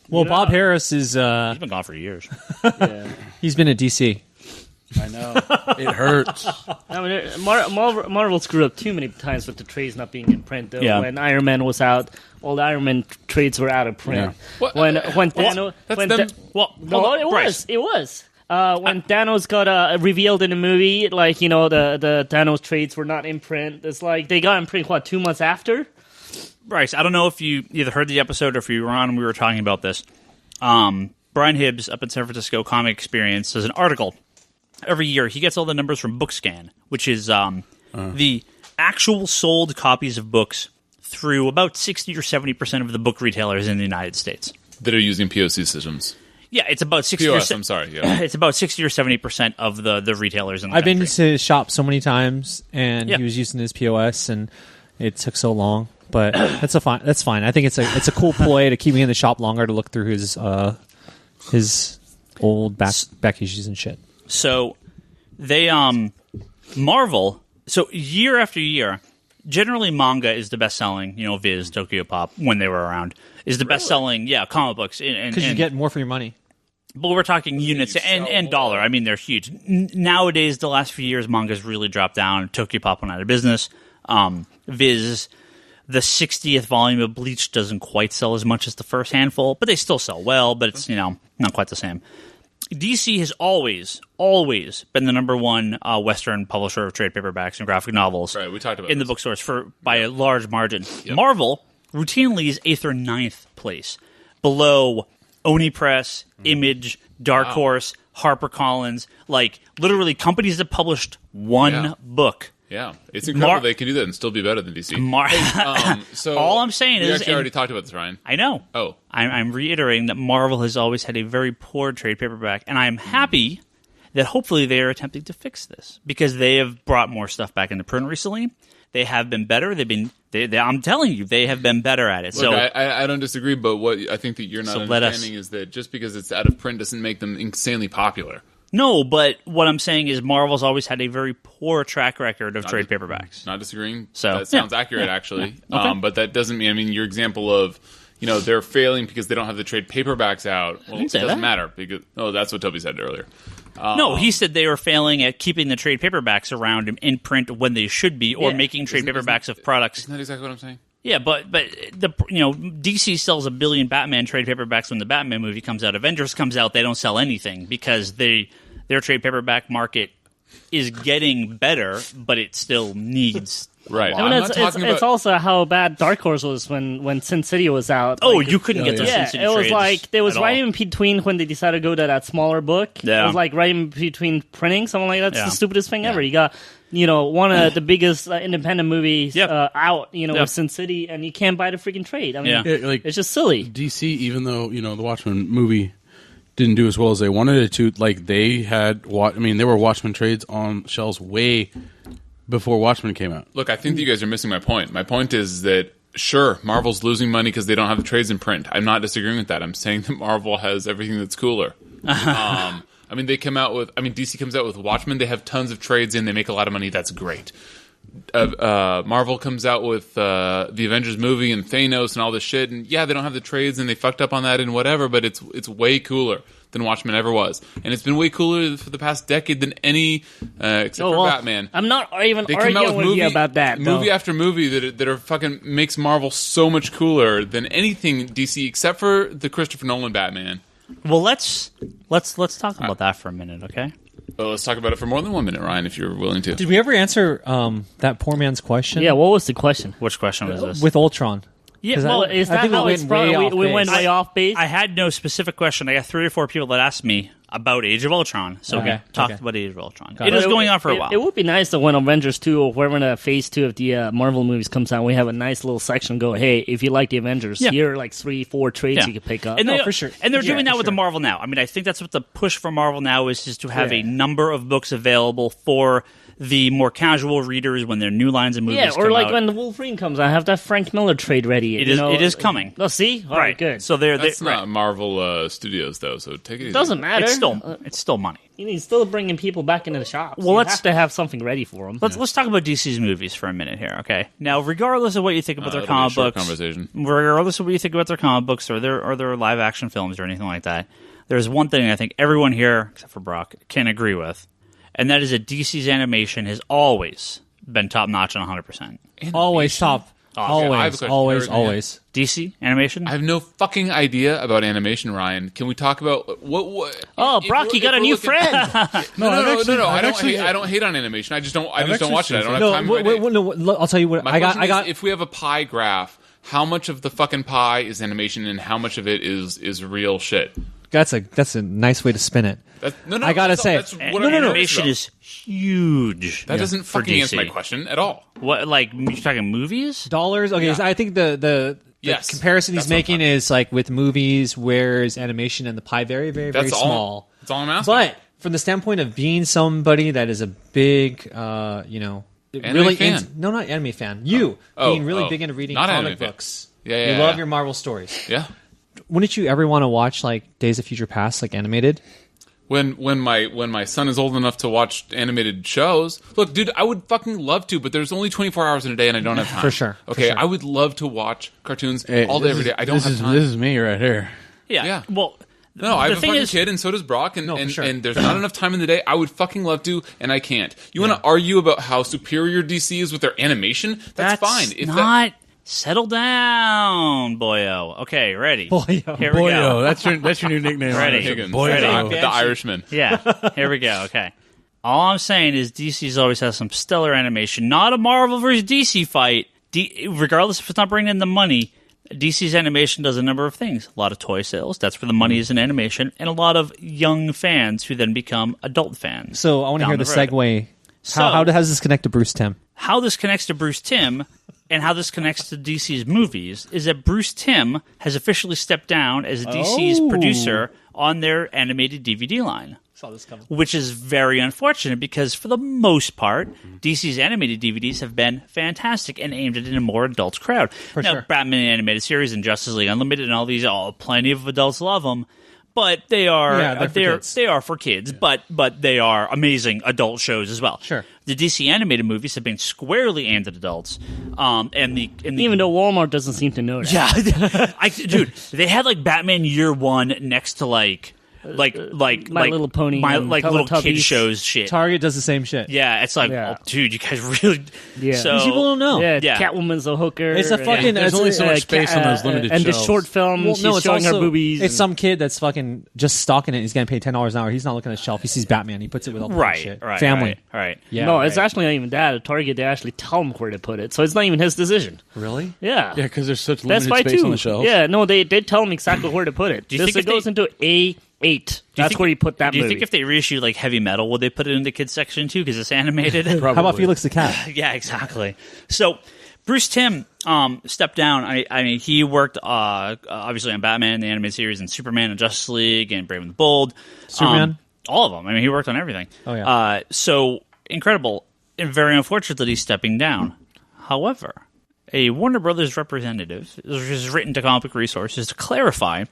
Well, Bob Harris is... he's been gone for years. He's been at DC. I know. It hurts. I mean, Marvel screwed up too many times with the trades not being in print. Though. Yeah. When Iron Man was out, all the Iron Man trades were out of print. Yeah. When Thanos... It was. When Thanos got revealed in the movie, like, you know, the Thanos trades were not in print. It's like they got in print, 2 months after? Bryce, I don't know if you either heard the episode or if you were on and we were talking about this. Brian Hibbs up in San Francisco Comic Experience does an article. Every year, he gets all the numbers from BookScan, which is the actual sold copies of books through about 60 or 70% of the book retailers in the United States. That are using POC systems. Yeah, it's about 60 POS, I'm sorry. Yeah. It's about 60 or 70% of the retailers in the I've country. been to his shop so many times, and he was using his POS, and it took so long. But that's fine. I think it's a cool ploy to keep me in the shop longer to look through his old back issues and shit. So they Marvel. So year after year, generally manga is the best selling. You know, Viz, Tokyo Pop, when they were around, is the best selling. Yeah, comic books because you get more for your money. But we're talking units and dollar. I mean, they're huge. Nowadays, the last few years, manga's really dropped down. Tokyo Pop went out of business. Viz, the 60th volume of Bleach doesn't quite sell as much as the first handful, but they still sell well. But it's not quite the same. DC has always been the number one Western publisher of trade paperbacks and graphic novels. Right, we talked about in the bookstores by a large margin. Yep. Marvel routinely is 8th or 9th place, below Oni Press, Image, Dark Horse, HarperCollins, like literally companies that published one book. Yeah, it's incredible they can do that and still be better than DC. So all I'm saying is... We actually already talked about this, Ryan. I know. Oh. I'm reiterating that Marvel has always had a very poor trade paperback, and I'm happy that hopefully they are attempting to fix this, because they have brought more stuff back into print recently. They have been better. I'm telling you, they have been better at it. Look, so I don't disagree, but what I think that you're not understanding is that just because it's out of print doesn't make them insanely popular. No, but what I'm saying is Marvel's always had a very poor track record of trade paperbacks. Not disagreeing. So that sounds accurate, actually. Okay. But that doesn't mean, your example of, they're failing because they don't have the trade paperbacks out. Well, it doesn't matter. Because that's what Toby said earlier. No, he said they were failing at keeping the trade paperbacks around in print when they should be, or making trade paperbacks of products. Isn't that exactly what I'm saying? Yeah, but DC sells 1 billion Batman trade paperbacks when the Batman movie comes out. Avengers comes out, they don't sell anything because their trade paperback market is getting better, but it still needs. Right. I mean, it's also how bad Dark Horse was when Sin City was out. Oh, you couldn't get those Sin City it was trades like there was at right all. in between when they decided to go to that smaller book. Yeah. It was like right in between printing, something like that. That's the stupidest thing ever. You got one of the biggest independent movies out, with Sin City, and you can't buy the freaking trade. I mean, it's just silly. DC, even though the Watchmen movie didn't do as well as they wanted it to, like they had there were Watchmen trades on shelves way before Watchmen came out. Look, I think that you guys are missing my point. My point is that, sure, Marvel's losing money because they don't have the trades in print. I'm not disagreeing with that. I'm saying that Marvel has everything that's cooler. I mean, DC comes out with Watchmen. They have tons of trades in. They make a lot of money. That's great. Marvel comes out with the Avengers movie and Thanos and all this shit, and yeah, they don't have the trades and they fucked up on that and whatever, but it's way cooler than Watchmen ever was, and it's been way cooler for the past decade than any except for Batman. I'm not even arguing with you about that. Movie after movie that are fucking makes Marvel so much cooler than anything DC except for the Christopher Nolan Batman. Well, let's talk about that for a minute, okay? Well, let's talk about it for more than 1 minute, Ryan, if you're willing to. Did we ever answer that poor man's question? Yeah, what was the question? Which question was this? With Ultron. Yeah, well, is that how it's from? We went way off base? I had no specific question. I got 3 or 4 people that asked me about Age of Ultron. So we talked about Age of Ultron. It is going on for a while. It would be nice that when Avengers 2 or whenever Phase 2 of the Marvel movies comes out, we have a nice little section go, hey, if you like the Avengers, here are like 3-4 trades you can pick up. And for sure. And they're doing that with the Marvel Now. I mean, I think that's what the push for Marvel Now is to have a number of books available for the more casual readers when their new lines of movies come out. Yeah, or like when the Wolverine comes out, I have that Frank Miller trade ready. It is coming. Oh, see? All right, good. So that's not Marvel Studios, though, so take it easy. It doesn't matter. It's still money. He's still bringing people back into the shops. Well, you have to have something ready for them. Let's talk about DC's movies for a minute here, okay? Now, regardless of what you think about their comic books, regardless of what you think about their comic books or their live action films or anything like that, there's one thing I think everyone here, except for Brock, can agree with, and that is that DC's animation has always been top notch and 100%. Always top. Always. DC animation? I have no fucking idea about animation, Ryan. Can we talk about what Oh, Brock, you got a new friend. No. I don't hate on animation. I just don't watch it. I don't have time. No, I'll tell you what. I got. If we have a pie graph, how much of the fucking pie is animation and how much of it is real shit? That's a nice way to spin it. I gotta say, animation is huge. That doesn't fucking answer my question at all. What, like, you're talking movies? Dollars? Okay, so I think the comparison he's making is like with movies, where's animation and the pie very, very, very small. That's all I'm asking. But from the standpoint of being somebody that is a big, really fan. not anime fan. Being really big into reading comic books. Yeah, you love your Marvel stories. Yeah. Wouldn't you ever want to watch like Days of Future Past, like animated? When my son is old enough to watch animated shows, look, dude, I would fucking love to, but there's only 24 hours in a day, and I don't have time. For sure. Okay, I would love to watch cartoons all day, every day. I don't have time. This is me right here. Yeah. Well, no, I have a fucking kid, and so does Brock, and there's not enough time in the day. I would fucking love to, and I can't. You want to argue about how superior DC is with their animation? That's fine. Settle down, boyo. Okay, ready. Boyo. Here we go. That's your new nickname. Ready. Higgins. Boyo. The Irishman. Yeah, here we go. Okay. All I'm saying is DC's always has some stellar animation. Not a Marvel versus DC fight. Regardless if it's not bringing in the money, DC's animation does a number of things. A lot of toy sales. That's where the money is in animation. And a lot of young fans who then become adult fans. So I want to hear the segue. How does this connect to Bruce Timm? How this connects to Bruce Timm and how this connects to DC's movies is that Bruce Timm has officially stepped down as DC's producer on their animated DVD line. Saw this coming. Which is very unfortunate because for the most part, DC's animated DVDs have been fantastic and aimed at a more adult crowd. Now, Batman animated series and Justice League Unlimited and all these, plenty of adults love them. But they are they are for kids, but they are amazing adult shows as well. Sure. The DC animated movies have been squarely aimed at adults, and the even though Walmart doesn't seem to know that. Yeah, dude, they had like Batman Year One next to like My Little Pony, little kid shows shit. Target does the same shit. Yeah, it's like, oh, dude, you guys really. Yeah, so, these people don't know. Yeah, Catwoman's a hooker. It's a fucking. There's only so much space on those limited and shelves. the short film, she's showing her boobies. It's some kid that's fucking just stalking it. He's getting paid $10 an hour. He's not looking at the shelf. He sees Batman. He puts it with all the shit. Family. Right. Yeah. No, it's actually not even that. At Target, they actually tell him where to put it, so it's not even his decision. Really? Yeah. Yeah, because there's such limited space on the shelves. Yeah, no, they tell him exactly where to put it. Do you think it goes into A8? That's where you put that movie. Do you think if they reissue like Heavy Metal, would they put it in the kids section too because it's animated? How about Felix the Cat? Yeah, exactly. So Bruce Timm stepped down. I mean, he worked obviously on Batman, the animated series, and Superman, and Justice League, and Brave and the Bold. Superman? All of them. I mean, he worked on everything. Oh, yeah. So incredible and very unfortunate that he's stepping down. However, a Warner Brothers representative, which is written to Comic Book Resources, to clarify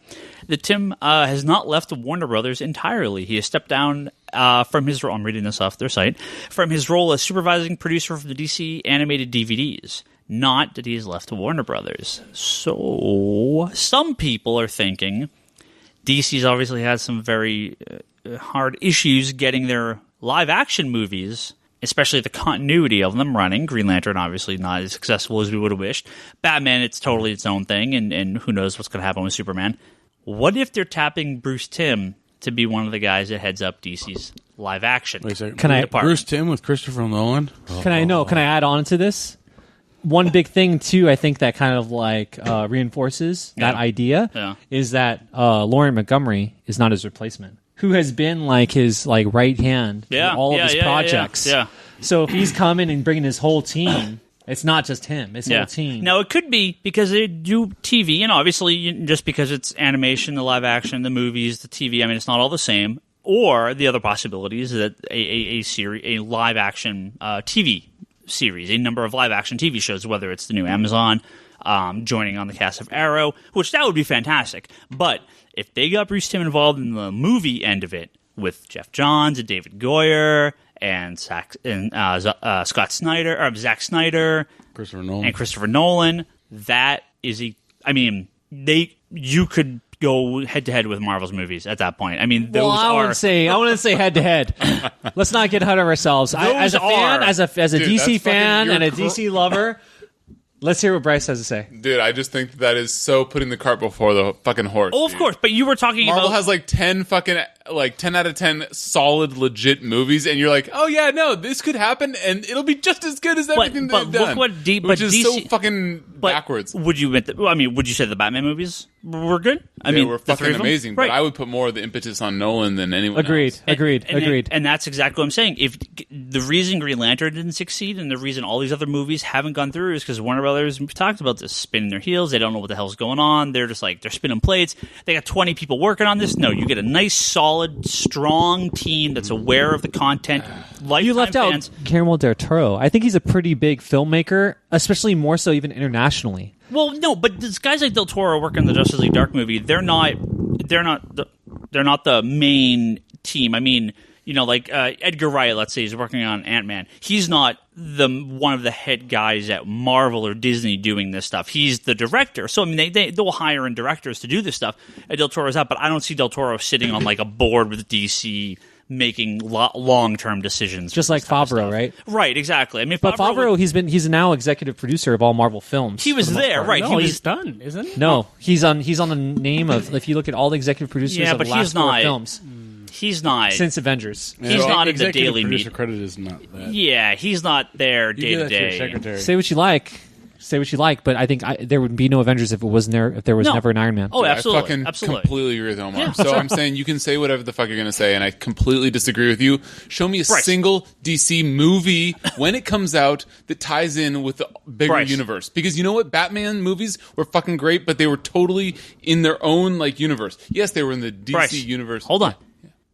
that Timm has not left Warner Brothers entirely. He has stepped down from his role. I'm reading this off their site. From his role as supervising producer for the DC animated DVDs. Not that he has left Warner Brothers. So some people are thinking DC's obviously had some very hard issues getting their live-action movies, especially the continuity of them running. Green Lantern, obviously not as successful as we would have wished. Batman, it's totally its own thing, and who knows what's going to happen with Superman. What if they're tapping Bruce Timm to be one of the guys that heads up DC's live-action? Wait a second. Bruce Timm with Christopher Nolan? Can I add on to this? One big thing, too, I think that kind of reinforces that idea is that Lauren Montgomery is not his replacement, who has been his right hand for all of his projects. Yeah. So if he's coming and bringing his whole team, it's not just him; it's the whole team. Now it could be because they do TV, and obviously just because it's animation, the live action, the movies, the TV. I mean, it's not all the same. Or the other possibility is that a live action TV series, a number of live action TV shows, whether it's the new Amazon joining on the cast of Arrow, which that would be fantastic. But if they got Bruce Timm involved in the movie end of it with Jeff Johns and David Goyer and Scott Snyder or Zack Snyder, Christopher Nolan, that is you could go head to head with Marvel's movies at that point. I mean, I wouldn't say head to head. Let's not get ahead of ourselves. As a DC fan and a DC lover, let's hear what Bryce has to say. Dude, I just think that is so putting the cart before the fucking horse. Oh, of course, but you were talking Marvel about... has 10 out of 10 solid, legit movies, and you're like, oh yeah, no, this could happen, and it'll be just as good as everything they've done. Which is DC, so fucking backwards. Would you say the Batman movies were good? They were fucking amazing, right. But I would put more of the impetus on Nolan than anyone else. Agreed. And that's exactly what I'm saying. If the reason Green Lantern didn't succeed and the reason all these other movies haven't gone through is because Warner Brothers, we've talked about this, spinning their heels. They don't know what the hell's going on. They're just they're spinning plates. They got 20 people working on this. No, you get a nice, solid, strong team that's aware of the content. You left out Guillermo del Toro. I think he's a pretty big filmmaker, especially more so even internationally. Well, no, but these guys like Del Toro working on the Justice League Dark movie, they're not the main team. I mean, Edgar Wright, let's say, is working on Ant-Man. He's not one of the head guys at Marvel or Disney doing this stuff. He's the director. So, I mean, they'll hire in directors to do this stuff. Del Toro's out, but I don't see Del Toro sitting on a board with DC making long-term decisions. Just like Favreau, right? Right, exactly. I mean, but Favreau, he's now executive producer of all Marvel films. He was there, right? No, he's done, isn't he? No, he's on the name of, if you look at all the executive producers of the last four films. He's not since Avengers. He's not in the daily producer credit is not that. Yeah, he's not there day to day. Say what you like, but I think there would be no Avengers if it wasn't there. If there was never an Iron Man. Oh, absolutely, I completely agree with Omar. Yeah, so I'm saying you can say whatever the fuck you're going to say, and I completely disagree with you. Show me a single DC movie when it comes out that ties in with the bigger universe. Because you know what, Batman movies were fucking great, but they were totally in their own universe. Yes, they were in the DC universe. Hold on,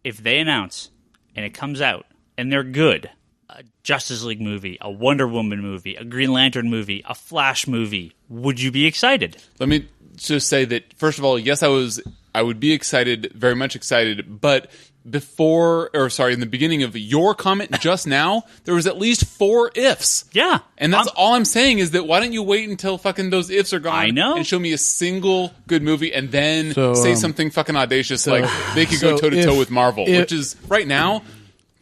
if they announce and it comes out and they're good. A Justice League movie, a Wonder Woman movie, a Green Lantern movie, a Flash movie, would you be excited? Let me just say that, first of all, yes, I would be excited, very much excited, but in the beginning of your comment just now, there was at least 4 ifs. Yeah. And that's all I'm saying is that why don't you wait until fucking those ifs are gone I know. And show me a single good movie and then say something fucking audacious they could go toe-to-toe with Marvel, which is, right now...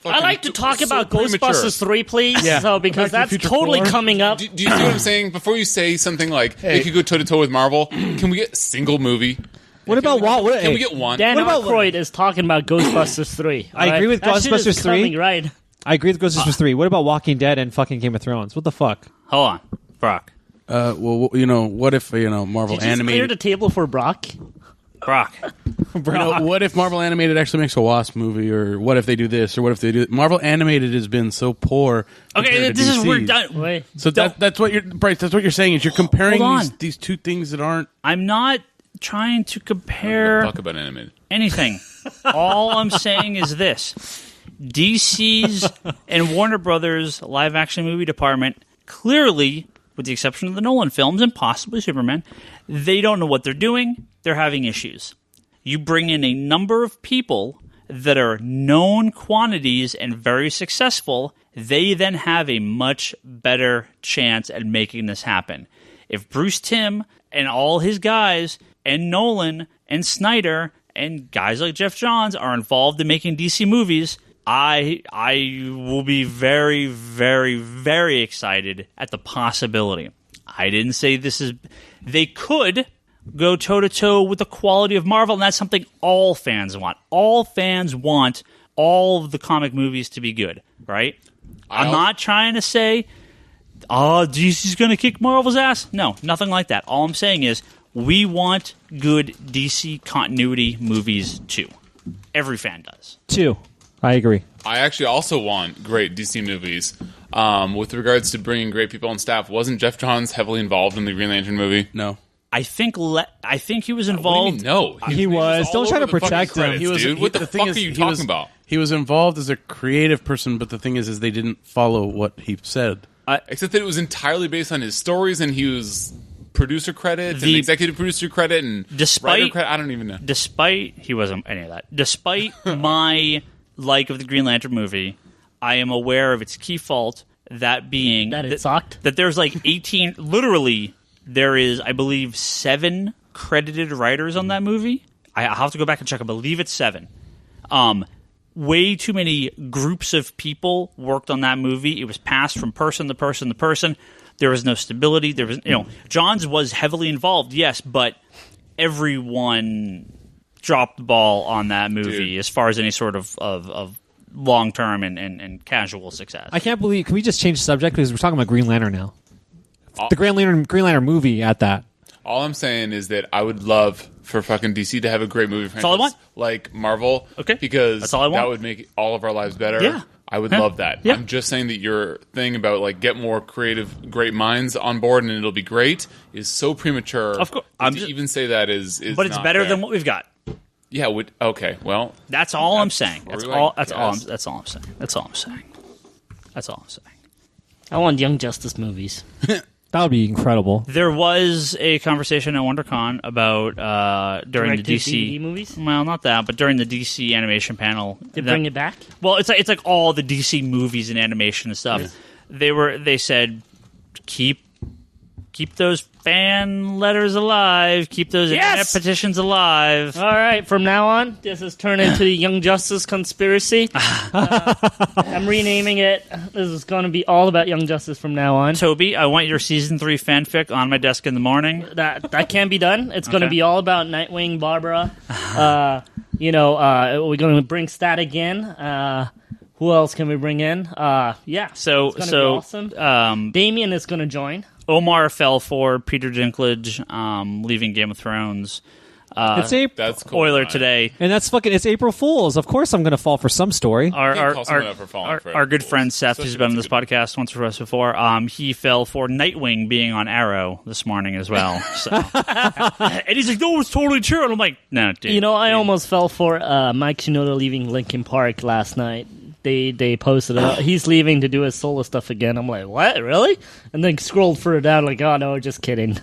I like to talk about Ghostbusters 3, please. Yeah. So because that's totally coming up. Do you see what I'm saying? Before you say something like, they could go toe-to-toe with Marvel, can we get a single movie? What about Walt? Can we get one? Dan Aykroyd is talking about Ghostbusters 3. I agree with Ghostbusters 3. Right. I agree with Ghostbusters 3. What about Walking Dead and fucking Game of Thrones? What the fuck? Hold on. Brock. What if, Marvel Did you Animated... clear the table for Brock? What if Marvel Animated actually makes a Wasp movie, or what if they do this, or what if they do... Marvel Animated has been so poor. Okay, this is we're done. Wait. So that's what you're... Bryce, that's what you're saying, is you're comparing these two things that aren't... I'm not trying to compare... Talk about animated. Anything. All I'm saying is this. DC's and Warner Brothers live-action movie department clearly with the exception of the Nolan films and possibly Superman, they don't know what they're doing. They're having issues. You bring in a number of people that are known quantities and very successful, they then have a much better chance at making this happen. If Bruce Timm and all his guys and Nolan and Snyder and guys like Jeff Johns are involved in making DC movies, I will be very, very, very excited at the possibility. I didn't say this is... They could go toe-to-toe with the quality of Marvel, and that's something all fans want. All fans want all of the comic movies to be good, right? I'm not trying to say, DC's going to kick Marvel's ass. No, nothing like that. All I'm saying is we want good DC continuity movies, too. Every fan does. Too. I agree. I actually also want great DC movies. With regards to bringing great people on staff, wasn't Jeff Johns heavily involved in the Green Lantern movie? No. I think he was involved. No, he was. Don't try to protect him. He was. Dude. What the fuck are you talking about? He was involved as a creative person, but the thing is they didn't follow what he said. Except that it was entirely based on his stories, and he was producer credit, and executive producer credit, and writer credit. I don't even know. He wasn't any of that. Despite my like of the Green Lantern movie, I am aware of its key fault, that being that it sucked. That there's like 18, literally, there is, I believe, 7 credited writers on that movie. I'll have to go back and check. I believe it's 7. Way too many groups of people worked on that movie. It was passed from person to person to person. There was no stability. There was, Johns was heavily involved, yes, but everyone dropped the ball on that movie as far as any sort of long-term and casual success. I can't believe... Can we just change the subject? Because we're talking about Green Lantern now. The Green Lantern movie at that. All I'm saying is that I would love for fucking DC to have a great movie franchise. That's all I want. Like Marvel. Okay. Because that's all I want. That would make all of our lives better. Yeah. I would love that. Yeah. I'm just saying that your thing about like get more creative, great minds on board and it'll be great is so premature. Of course. Even say that is but it's not better fair. than what we've got. Yeah. Okay. Well, that's all I'm saying. That's all I'm saying. That's all I'm saying. I want Young Justice movies. That would be incredible. There was a conversation at WonderCon about during the DC DVD movies. Well, not that, but during the DC animation panel. They bring it back. Well, it's like all the DC movies and animation and stuff. Yeah. They said keep those fan letters alive. Keep those internet petitions alive. All right, from now on, this has turned into the Young Justice conspiracy. I'm renaming it. This is going to be all about Young Justice from now on. Toby, I want your season 3 fanfic on my desk in the morning. That can be done. It's going to be all about Nightwing, Barbara. We're going to bring Static in. Who else can we bring in? So it's going to be awesome. Damien is going to join. Omar fell for Peter Dinklage leaving Game of Thrones. It's April. That's cool. Spoiler today. And that's it's April Fool's. Of course I'm going to fall for some story. Our good friend Seth, who's been on this podcast once or twice before, he fell for Nightwing being on Arrow this morning as well. So. And he's like, no, it's totally true. And I'm like, no, dude. I almost fell for Mike Shinoda leaving Linkin Park last night. They posted it. He's leaving to do his solo stuff again. I'm like, what? Really? And then scrolled further down, like, oh no, just kidding.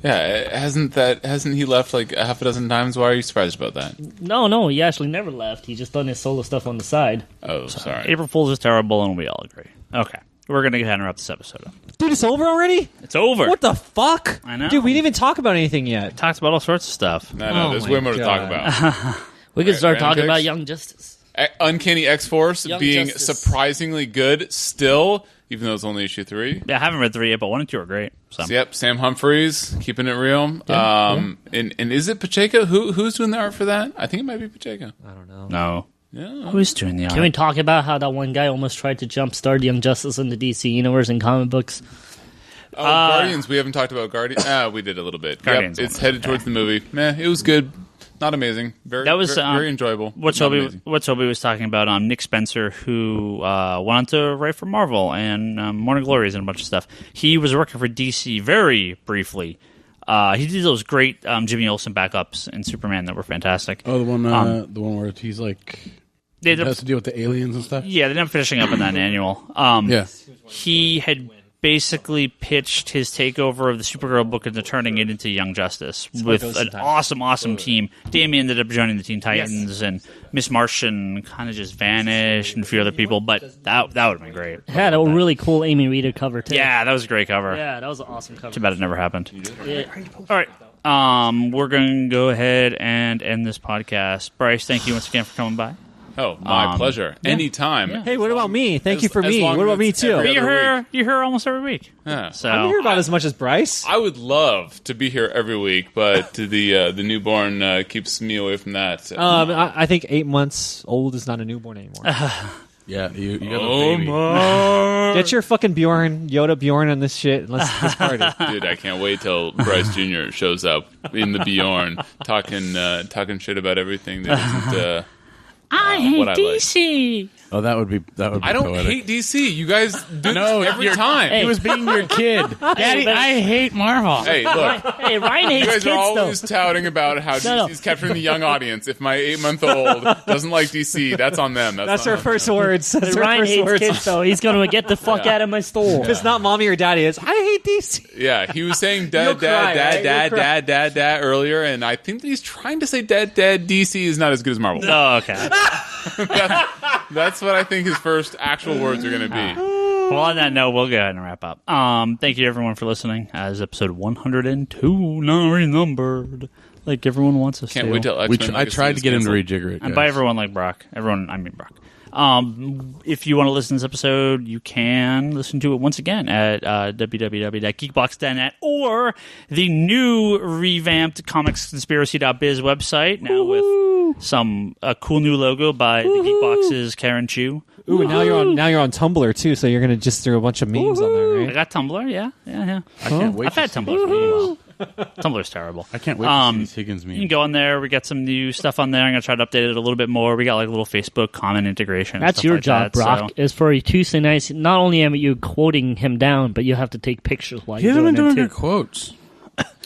Yeah, hasn't he left like a half a dozen times? Why are you surprised about that? No, he actually never left. He just done his solo stuff on the side. Oh, sorry. April Fool's is terrible, and we all agree. Okay, we're gonna interrupt this episode. Dude, it's over already? It's over. What the fuck? I know. Dude, we didn't even talk about anything yet. We talked about all sorts of stuff. No, there's way more to talk about. We could start talking about Young Justice. Uncanny X-Force Young being Justice. surprisingly good still, even though it's only issue 3. Yeah, I haven't read 3 yet, but 1 and 2 are great. So. Yep, Sam Humphries keeping it real. And is it Pacheco? Who's doing the art for that? I think it might be Pacheco. I don't know. No. Yeah. Who's doing the art? Can we talk about how that one guy almost tried to jumpstart Young Justice in the DC universe in comic books? Oh, Guardians. We haven't talked about Guardians. We did a little bit. Guardians. Yep, it's headed towards the movie. It was good. Not amazing. Very enjoyable. What Toby was talking about, Nick Spencer, who wanted to write for Marvel and Morning Glories and a bunch of stuff. He was working for DC very briefly. He did those great Jimmy Olsen backups in Superman that were fantastic. Oh, the one where he's like has to deal with the aliens and stuff. Yeah, they ended up finishing up in that annual. Yeah, he had basically pitched his takeover of the Supergirl book into turning it into Young Justice with an awesome team. Damian ended up joining the Teen Titans, and Miss Martian kind of just vanished, and a few other people. But that would have been great. It had a really cool Amy Reeder cover too. Yeah, that was a great cover. Yeah, that was an awesome cover. Too bad it never happened. Yeah. All right. We're going to go ahead and end this podcast. Bryce, thank you once again for coming by. Oh, my pleasure. Anytime. Yeah. Hey, what about me? Thank you for me. long What as about me it's too? every other You're here almost every week. Yeah. So I'm here about as much as Bryce. I would love to be here every week, but the newborn keeps me away from that. I think 8 months old is not a newborn anymore. Yeah, you got a baby. Get your fucking Yoda Bjorn on this shit. And let's party. Dude, I can't wait till Bryce Jr. shows up in the Bjorn talking shit about everything that isn't. I hate what I like. DC. Oh, that would be I don't poetic. hate DC. You guys do this every time. Hey. He was being your kid. Daddy, I hate Marvel. Hey, look. Hey, Ryan You hates guys kids are always though. touting about how No. DC's capturing the young audience. If my 8-month-old doesn't like DC, that's on them. That's not our on first words. That's our Ryan first hates words. kids though. He's gonna get the fuck out of my store. If it's not mommy or daddy, it's I hate DC. them. Yeah, he was saying You'll dad, cry, dad, right? You'll dad earlier, and I think that he's trying to say dad. DC is not as good as Marvel. Oh, okay. That's what I think his first actual words are going to be. Well, on that note, we'll go ahead and wrap up. Thank you, everyone, for listening. As episode 102, now renumbered, like everyone wants us Can't to. wait till X-Men I tried to get him to rejig. rejigger it. And guys. by everyone like Brock. Everyone, I mean Brock. If you want to listen to this episode, you can listen to it once again at www.geekbox.net or the new revamped comicsconspiracy.biz website, now with a cool new logo by the Geekbox's Karen Chu. Ooh, and now you're on Tumblr too, so you're gonna just throw a bunch of memes on there, I right? got Tumblr, yeah. I can't wait. I've had to see Tumblr for a these while. memes. Tumblr's terrible. I can't wait to see these Higgins You can memes. go on there. We got some new stuff on there. I'm going to try to update it a little bit more. We got like a little Facebook comment integration. And That's stuff your like job, that, Brock. so- Is for Tuesday nights. Not only am you quoting him down, but you have to take pictures while He you're hasn't been doing doing it good too. quotes.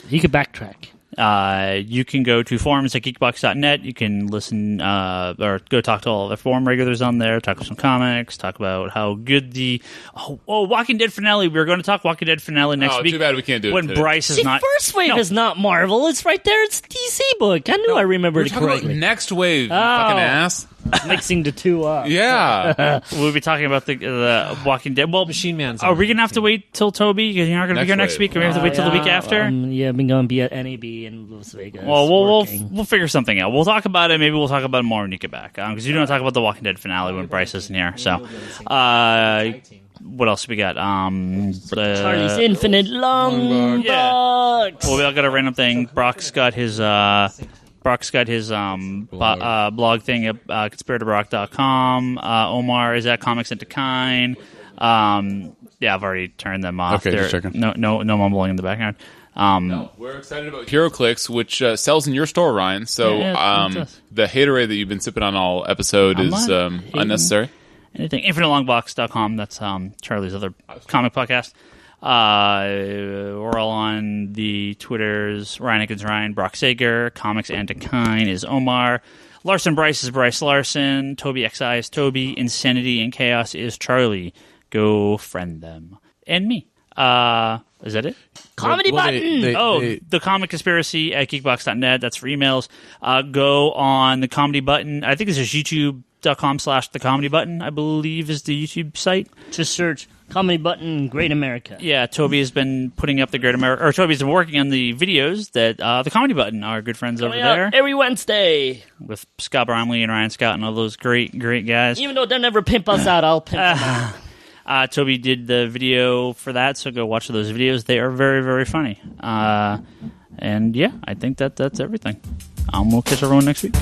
You could backtrack. You can go to forums at geekbox.net. You can listen or go talk to all the forum regulars on there, talk some comics, talk about how good the Walking Dead finale. We were going to talk Walking Dead finale next week. Too bad we can't do it when today. Bryce is See, not. First Wave No. is not Marvel. It's right there. It's a DC book. I knew I remembered We're it talking about correctly. Next Wave, you Oh. fucking ass. Mixing the two up. Yeah. We'll be talking about the Walking Dead. Well, Machine Man's. are we going to have to wait till Toby? Because you're not going to be here Next next wave. week. Are we have to wait till the week after? Yeah, I've been going to be at NAB in Las Vegas. Well, working. we'll figure something out. We'll talk about it. Maybe we'll talk about it more when you get back. Because you don't talk about the Walking Dead finale when Bryce isn't here. So, what else we got? Charlie's Infinite Long Yeah. Box. Well, we all got a random thing. Brock's got his blog thing at conspiratorBrock.com. Omar is at Comics Into Kind. Yeah, I've already turned them off. Okay, They're- just checking. No mumbling in the background. We're excited about HeroClix, which sells in your store, Ryan. So Yeah, it does. the haterade that you've been sipping on all episode I'm is not hating. unnecessary. Anything. InfiniteLongBox.com. That's Charlie's other comic podcast. We're all on the Twitters. Ryan Higgins, Ryan. Brock Sager. Comics and Decline is Omar. Larsen Bryce is Bryce Larsen. Toby XI is Toby. Insanity and Chaos is Charlie. Go friend them. And me. Is that it? Comedy Well, button. The Comic Conspiracy at geekbox.net. That's for emails. Go on the Comedy Button. I think this is youtube.com/the Comedy Button, I believe is the YouTube site. Just search Comedy Button Great America. Yeah, Toby has been putting up the Great America, or Toby's been working on the videos that the Comedy Button, our good friends over Coming out there, every Wednesday. with Scott Bromley and Ryan Scott and all those great guys. Even though they'll never pimp us out, I'll pimp them out. Toby did the video for that, so go watch those videos. They are very, very funny. And yeah, I think that's everything. We'll catch everyone next week.